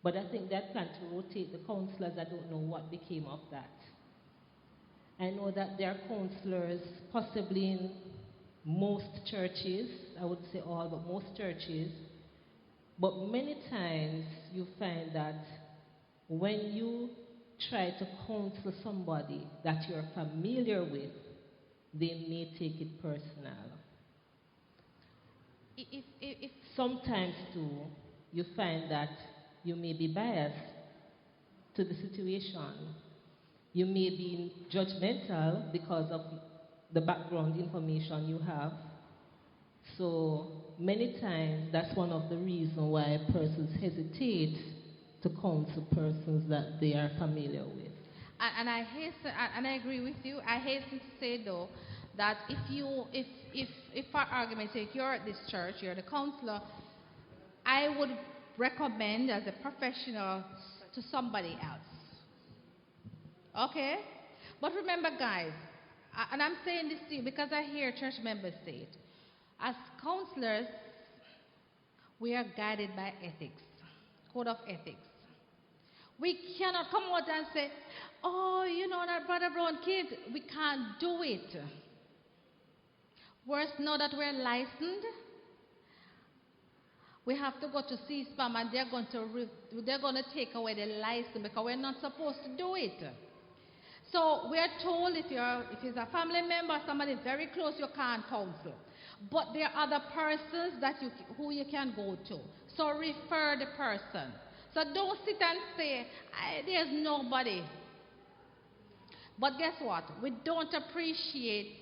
But I think that plan to rotate the counselors, I don't know what became of that. I know that there are counselors possibly in most churches, I would say all, but most churches. But many times you find that when you try to counsel somebody that you're familiar with, they may take it personal. If sometimes too, you find that you may be biased to the situation. You may be judgmental because of the background information you have. So many times that's one of the reasons why persons hesitate to counsel persons that they are familiar with. And I agree with you. I hasten to say though that if for argument's sake you're at this church, you're the counselor, I would recommend as a professional to somebody else. Okay? But remember, guys, and I'm saying this to you because I hear church members say it. As counselors, we are guided by ethics, code of ethics. We cannot come out and say, oh, you know that brother Brown kid. We can't do it. Worse, now that we're licensed, We have to go to C-SPAM and they're going to take away the license because we're not supposed to do it. So we're told if it's a family member, somebody very close, you can't counsel. But there are other persons who you can go to. So refer the person. So don't sit and say, there's nobody. But guess what? We don't appreciate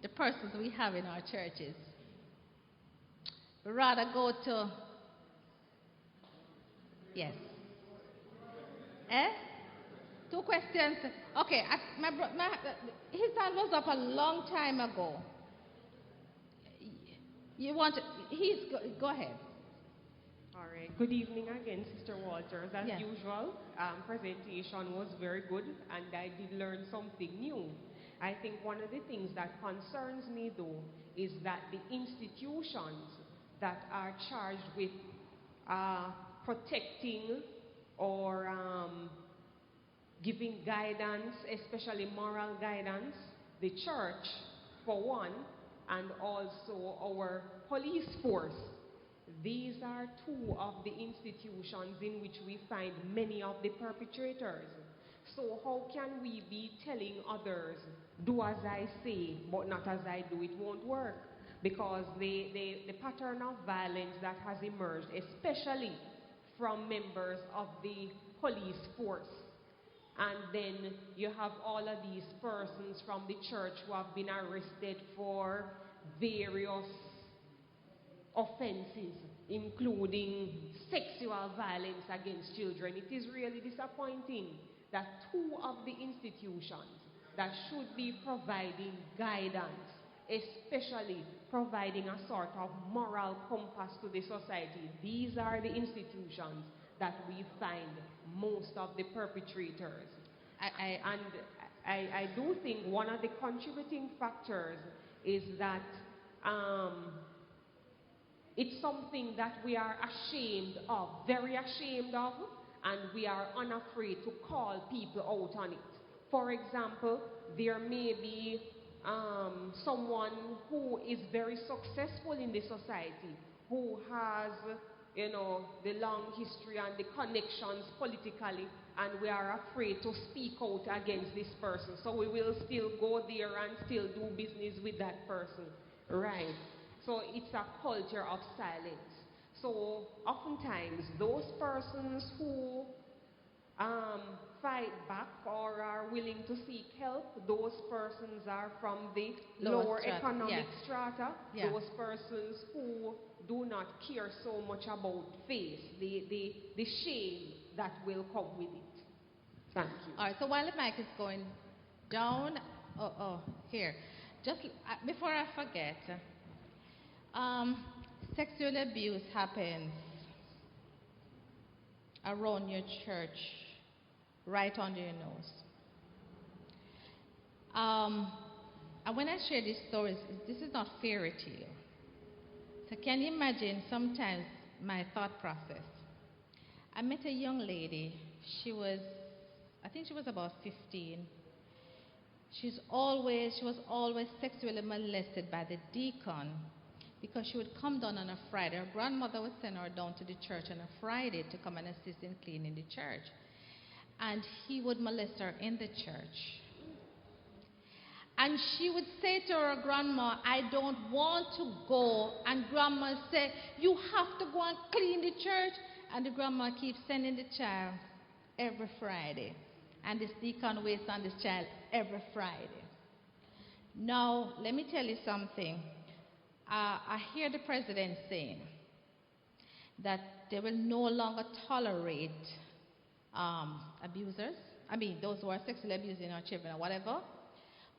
the persons we have in our churches. We'd rather go to, yes. Two questions. Okay, his hand was up a long time ago. Go ahead. All right. Good evening again, Sister Walters. As Yes. usual, presentation was very good, and I did learn something new. I think one of the things that concerns me, though, is that the institutions that are charged with protecting or giving guidance, especially moral guidance, the church, for one, and also our police force. These are two of the institutions in which we find many of the perpetrators. So how can we be telling others, do as I say, but not as I do? It won't work. Because the pattern of violence that has emerged, especially from members of the police force, and then you have all of these persons from the church who have been arrested for various offenses, including sexual violence against children. It is really disappointing that two of the institutions that should be providing guidance, especially providing a sort of moral compass to the society, these are the institutions that we find most of the perpetrators. I do think one of the contributing factors is that it's something that we are ashamed of, very ashamed of, and we are unafraid to call people out on it. For example, there may be someone who is very successful in the society, who has, the long history and the connections politically, and we are afraid to speak out against this person. So we will still go there and still do business with that person, right? So it's a culture of silence. So oftentimes those persons who fight back or are willing to seek help, those persons are from the lower economic strata. Yeah. Those persons who do not care so much about faith, the shame that will come with it. Thank you. All right, so while the mic is going down, here, just before I forget, sexual abuse happens around your church, right under your nose. And when I share these stories, this is not fairy tale. So can you imagine sometimes my thought process? I met a young lady. I think she was about 15. She was always sexually molested by the deacon because she would come down on a Friday. Her grandmother would send her down to the church on a Friday to come and assist in cleaning the church. And he would molest her in the church. And she would say to her grandma, I don't want to go. And grandma said, you have to go and clean the church. And the grandma keeps sending the child every Friday. And this deacon waits on this child every Friday. Now, let me tell you something. I hear the president saying that they will no longer tolerate abusers. I mean, those who are sexually abusing our children or whatever.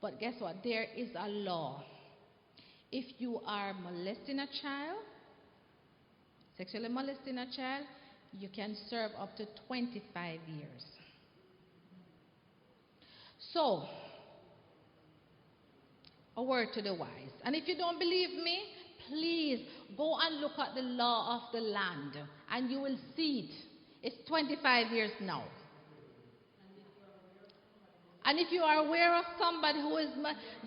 But guess what? There is a law. If you are molesting a child, sexually molesting a child, you can serve up to 25 years. So, a word to the wise. And if you don't believe me, please go and look at the law of the land, and you will see it. It's 25 years now. And if you are aware of somebody who is,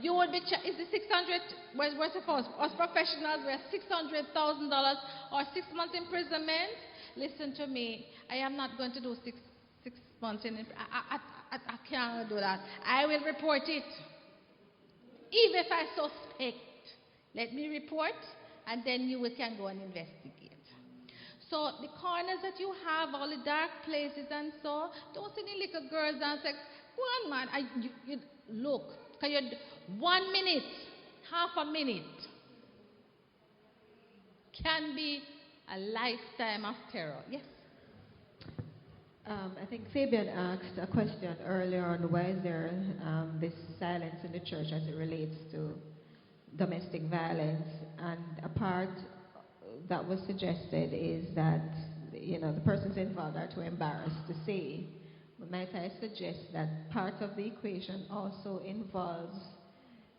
you would be, is the 600, we're supposed, us professionals, we're $600,000 or 6 months imprisonment. Listen to me, I am not going to do six months in, I can't do that. I will report it. Even if I suspect, let me report, and then you can go and investigate. So the corners that you have, all the dark places and so, don't see the little girls and say, go on, man. You look, 1 minute, half a minute can be a lifetime of terror. Yes? I think Fabian asked a question earlier on why is there this silence in the church as it relates to domestic violence, and a part that was suggested is that the persons involved are too embarrassed to say. But might I suggest that part of the equation also involves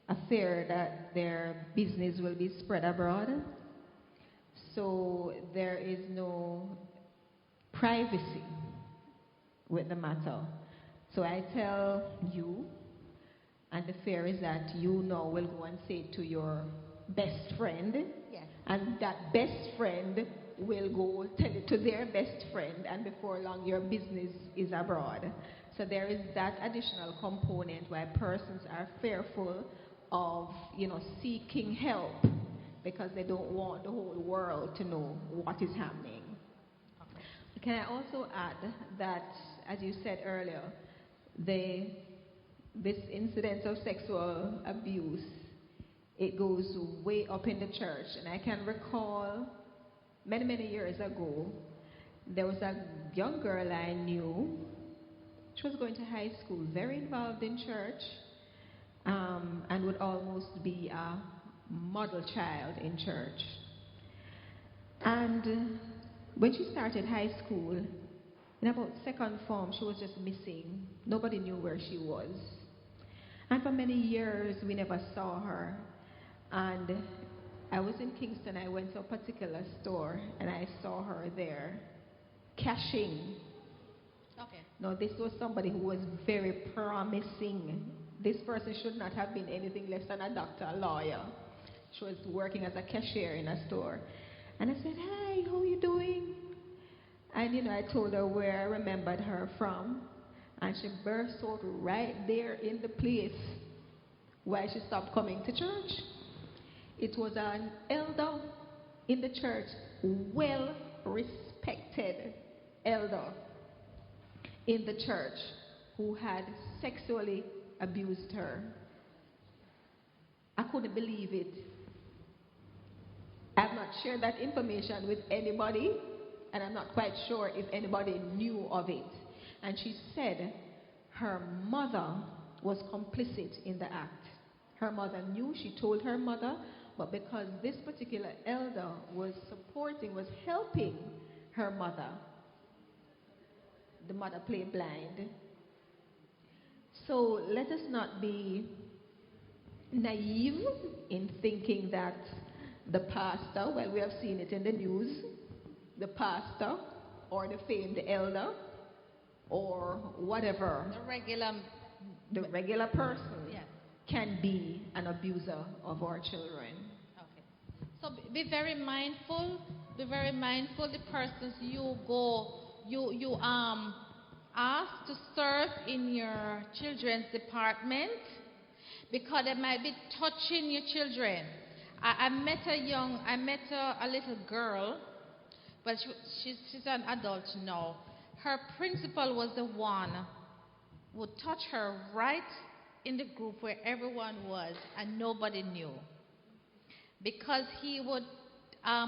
a fear that their business will be spread abroad, so there is no privacy with the matter. So I tell you, and the fear is that you now will go and say it to your best friend, yes. And that best friend will go tell it to their best friend, and before long your business is abroad. So there is that additional component why persons are fearful of, seeking help because they don't want the whole world to know what is happening. Okay. Can I also add that, as you said earlier, this incidence of sexual abuse, it goes way up in the church. And I can recall many, many years ago, there was a young girl I knew. She was going to high school, very involved in church, and would almost be a model child in church. And when she started high school, in about second form, she was just missing. Nobody knew where she was. And for many years, we never saw her. And I was in Kingston. I went to a particular store, and I saw her there cashing. Okay. Now, this was somebody who was very promising. This person should not have been anything less than a doctor, a lawyer. She was working as a cashier in a store. And I said, "Hi, how are you doing?" And, I told her where I remembered her from. And she burst out right there in the place why she stopped coming to church. It was an elder in the church, well-respected elder in the church, who had sexually abused her. I couldn't believe it. I've not shared that information with anybody, and I'm not quite sure if anybody knew of it. And she said her mother was complicit in the act. Her mother knew, she told her mother, but because this particular elder was helping her mother, the mother played blind. So let us not be naive in thinking that the pastor, well, we have seen it in the news, the pastor or the famed elder or whatever, the regular person, yes, can be an abuser of our children. Okay. So be very mindful. Be very mindful the persons you ask to serve in your children's department, because they might be touching your children. I met a little girl, but she's an adult now. Her principal was the one who would touch her right in the group where everyone was, and nobody knew, because he would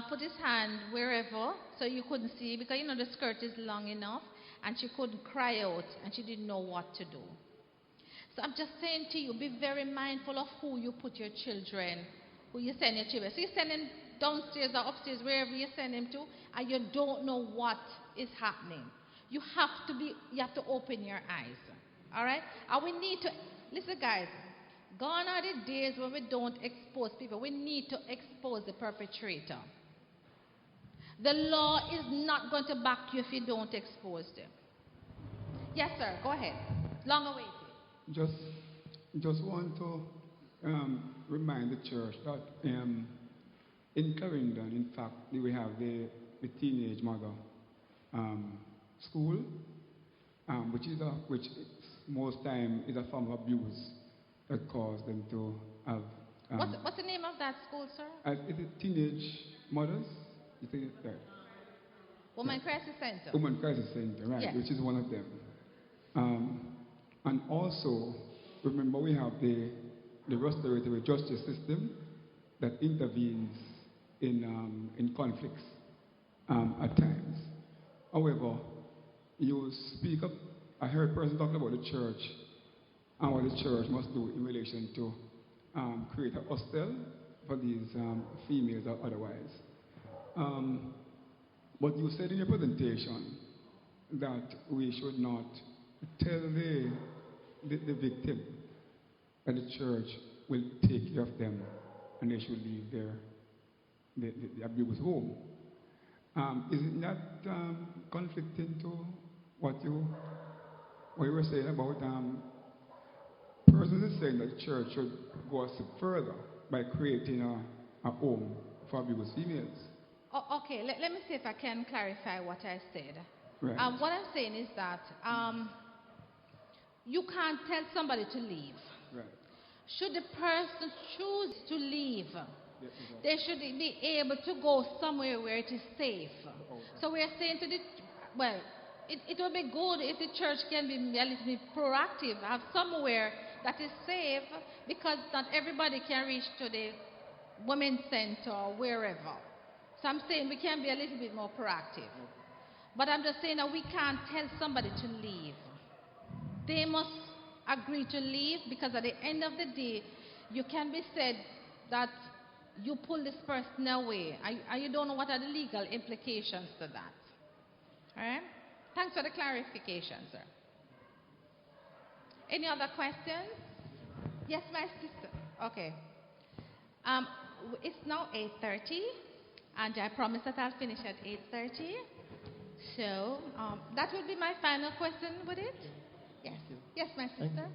put his hand wherever so you couldn't see, because the skirt is long enough, and she couldn't cry out, and she didn't know what to do. So I'm just saying to you, be very mindful of who you put your children, who you send your children. So you send them downstairs or upstairs, wherever you send them to, and you don't know what is happening. You have to open your eyes. All right? And we need to, listen guys, gone are the days when we don't expose people. We need to expose the perpetrator. The law is not going to back you if you don't expose them. Yes, sir, go ahead. Long awaited. Just, just want to remind the church that in Clarendon, in fact, we have the teenage mother school, which most time is a form of abuse that cause them to have. What's the name of that school, sir? Is it teenage mothers? You think that? Women Crisis Center. Women Crisis Center, right? Yes. Which is one of them. And also, remember we have the restorative justice system that intervenes in conflicts at times. However, you speak up. I heard a person talking about the church and what the church must do in relation to create a hostel for these females or otherwise. But you said in your presentation that we should not tell the victim that the church will take care of them and they should leave the abused home. Is it not conflicting to what you were saying about persons is saying that the church should go a step further by creating a home for abused females? Oh, okay, let me see if I can clarify what I said. Right. What I'm saying is that you can't tell somebody to leave. Right. Should the person choose to leave, Yeah, exactly. they should be able to go somewhere where it is safe. So we are saying to it would be good if the church can be a little bit proactive, have somewhere that is safe, because not everybody can reach to the women's center or wherever. So I'm saying we can be a little bit more proactive. But I'm just saying that we can't tell somebody to leave. They must agree to leave, because at the end of the day, you can be said that you pull this person away, and you don't know what are the legal implications to that. All right? Thanks for the clarification, sir. Any other questions? Yes, my sister. Okay. It's now 8:30, and I promised that I'll finish at 8:30. So that will be my final question, would it? Yes. Yes, my sister.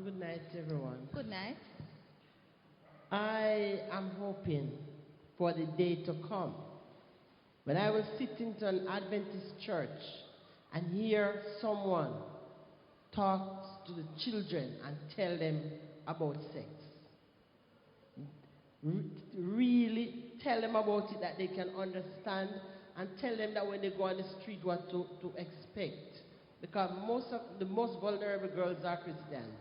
Good night, everyone. Good night. I am hoping for the day to come when I will sit into an Adventist church and hear someone talk to the children and tell them about sex. Really tell them about it that they can understand, and tell them that when they go on the street what to expect. Because the most vulnerable girls are Christians.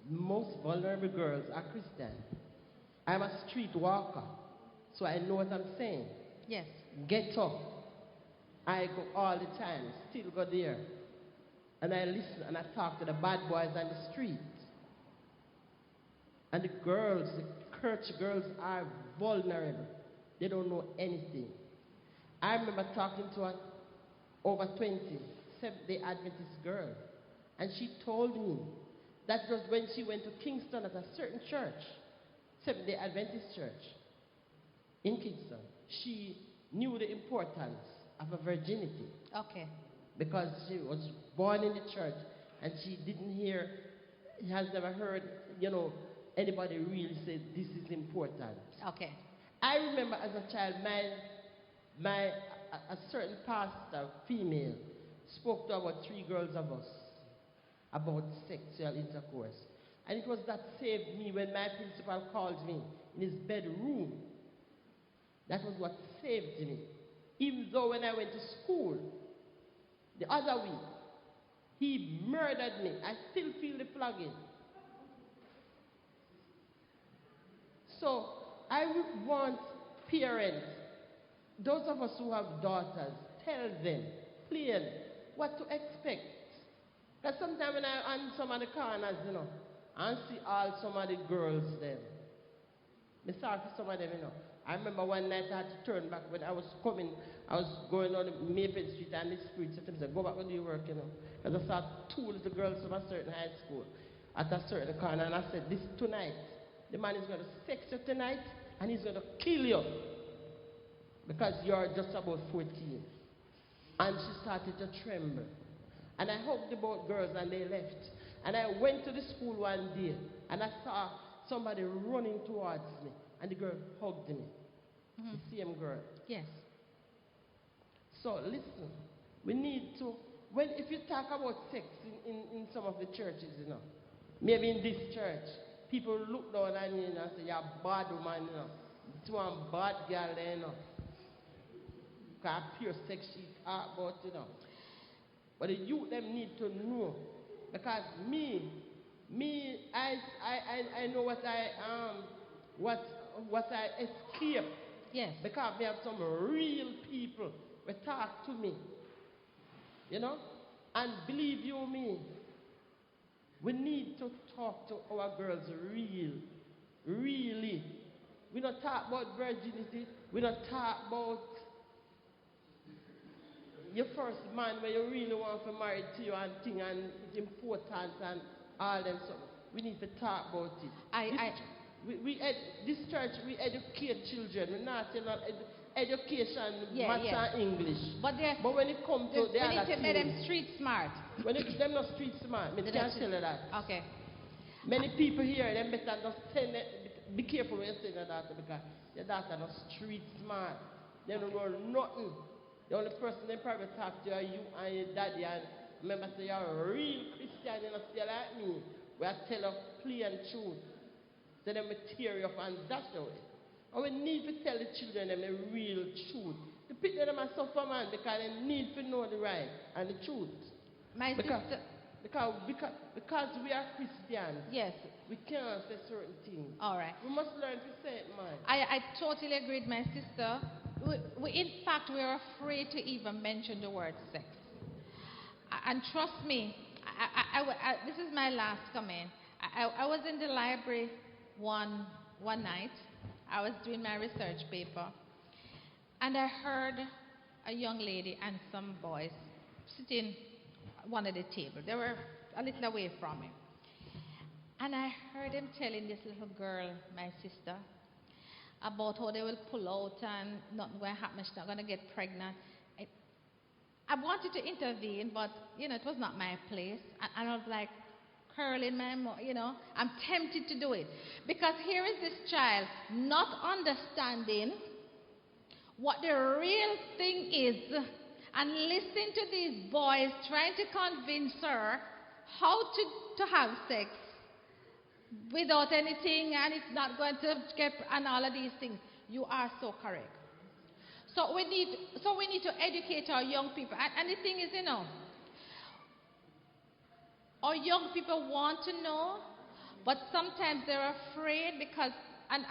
Most vulnerable girls are Christians. I'm a street walker, so I know what I'm saying. Yes. Get up. I go all the time, still go there. And I listen and I talk to the bad boys on the street. And the girls, the church girls are vulnerable. They don't know anything. I remember talking to an over 20 Seventh-day Adventist girl, and she told me that was when she went to Kingston at a certain church, Seventh-day Adventist church in Kingston. She knew the importance of a virginity. Okay. Because she was born in the church, and she has never heard, anybody really say this is important. Okay. I remember as a child, a certain pastor, female, spoke to about 3 girls of us about sexual intercourse. And it was that saved me when my principal called me in his bedroom. That was what saved me. Even though when I went to school, the other week, he murdered me. I still feel the flogging. So I would want parents, those of us who have daughters, tell them clearly what to expect. Because sometimes when I'm on some of the corners, and see some of the girls there, I sorry for some of them, I remember one night I had to turn back when I was going on Maple Street, and the Spirit said to me, go back and do your work, Because I saw 2 little girls from a certain high school at a certain corner, and I said, this tonight, the man is going to sex you tonight, and he's going to kill you. Because you're just about 14. And she started to tremble. And I hugged both girls and they left. And I went to the school one day and I saw somebody running towards me and the girl hugged me. The same girl. Yes. So listen, we need to, if you talk about sex in some of the churches, you know, maybe in this church, people look down on you and say, you're a bad woman, you know. This one bad girl, you know. Because pure sex she talk about, you know. But the youth them need to know. Because I know what I escape. Yes. Because we have some real people who talk to me. You know? And believe you me, we need to talk to our girls really. We don't talk about virginity. We don't talk about your first man where you really want to marry to you and thing and it's important and all them stuff. We need to talk about it. This church, we educate children. We're not saying education, maths and English. But when it comes to the we other need to make them street smart. When them not street smart, I can't tell you that. Okay. Many people here, them better just send it, be careful when you send your daughter because your daughter not street smart. They don't know nothing. The only person they probably talk to are you and your daddy and remember say you're a real Christian, you know, still like me. Where I tell you plain truth. So they will tear you up and dash away. And we need to tell the children them the real truth. The people them are suffer man because they need to know the right and the truth. Because we are Christians. Yes. We can't say certain things. All right. We must learn to say it, man. I totally agree with my sister. In fact, we are afraid to even mention the word sex. And trust me, this is my last comment. I was in the library one night. I was doing my research paper. And I heard a young lady and some boys sitting at one of the tables. They were a little away from me. And I heard him telling this little girl, my sister, about how they will pull out and nothing will happen. She's not going to get pregnant. I wanted to intervene, but, you know, it was not my place. And I was like, curling my, you know, I'm tempted to do it. Because here is this child not understanding what the real thing is and listening to these boys trying to convince her how to have sex without anything and it's not going to get and all of these things. You are so correct. So we need to educate our young people. And the thing is, you know, our young people want to know, but sometimes they're afraid because, and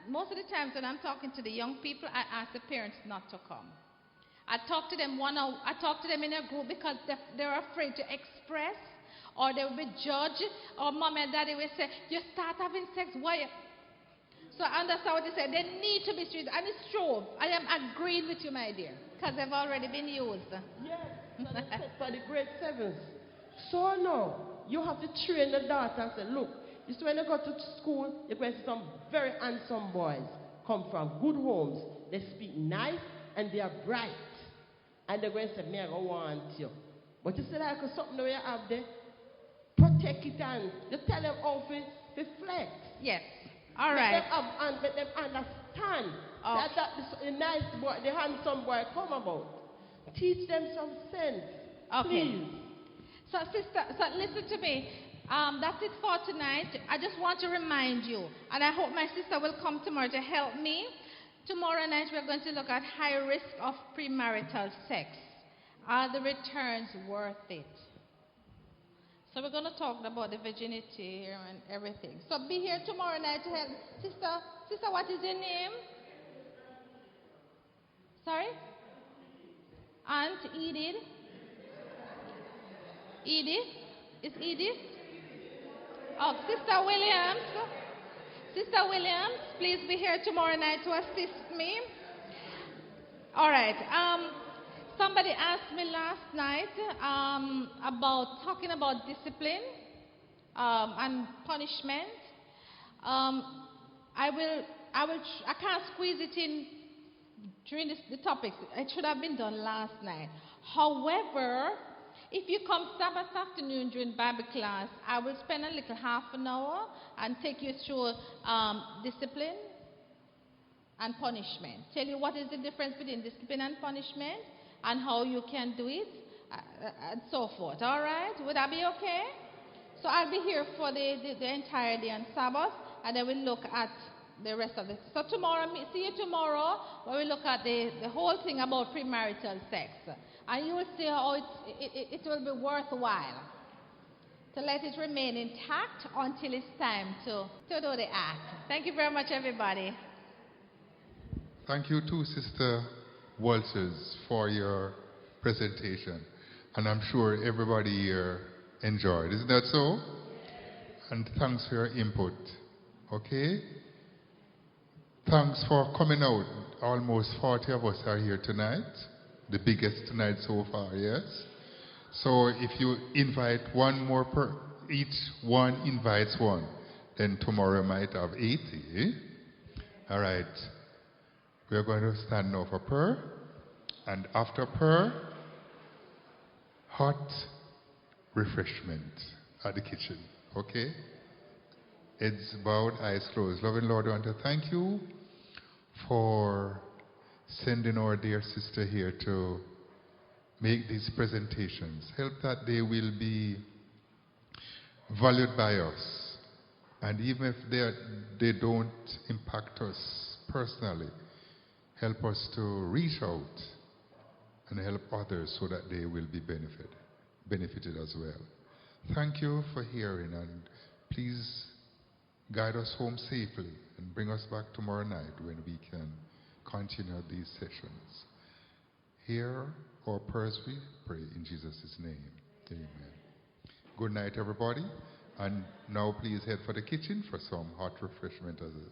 most of the times when I'm talking to the young people, I ask the parents not to come. I talk to them in a group because they're afraid to express, or they will be judged, or mom and daddy will say, you start having sex, why? So I understand what they say. They need to be street, and it's true. I am agreeing with you, my dear, because they've already been used. Yes, for the grade 7s. So now, you have to train the daughter and say, look, this is when you go to school, you're going to see some very handsome boys come from good homes. They speak nice and they are bright. And they're going to say, me, I don't want you. But you say like something that you have there, protect it and you tell them how to flex. Yes. All right. Let them understand that the nice boy, the handsome boy come about. Teach them some sense. Okay. Please. So, sister, listen to me. That's it for tonight. I just want to remind you, and I hope my sister will come tomorrow to help me. Tomorrow night we're going to look at high risk of premarital sex. Are the returns worth it? So we're going to talk about the virginity and everything. So be here tomorrow night to help. Sister, what is your name? Sorry? Aunt Edith? Edith? Is Edith? Oh, Sister Williams. Sister Williams, please be here tomorrow night to assist me. All right. Somebody asked me last night about talking about discipline and punishment. I can't squeeze it in during the topics. It should have been done last night. However, If you come Sabbath afternoon during Bible class, I will spend a little half an hour and take you through discipline and punishment. Tell you what is the difference between discipline and punishment and how you can do it and so forth. All right? Would that be okay? So I'll be here for the entire day on Sabbath, and then we'll look at the rest of it. So tomorrow, see you tomorrow, where we look at the whole thing about premarital sex. And you will see how it will be worthwhile to let it remain intact until it's time to do the act. Thank you very much, everybody. Thank you too, Sister Walters, for your presentation. And I'm sure everybody here enjoyed. Isn't that so? And thanks for your input. Okay? Thanks for coming out. Almost 40 of us are here tonight. The biggest tonight so far, yes? So if you invite one more each one invites one, then tomorrow might have 80. Eh? All right. We are going to stand now for prayer. And after prayer, hot refreshment at the kitchen. Okay? Heads bowed, eyes closed. Loving Lord, I want to thank you for sending our dear sister here to make these presentations. Help that they will be valued by us. And even if they don't impact us personally, help us to reach out and help others so that they will be benefited as well. Thank you for hearing, and please guide us home safely and bring us back tomorrow night when we can continue these sessions. Hear our prayers, we pray in Jesus' name. Amen. Good night, everybody. And now please head for the kitchen for some hot refreshment as a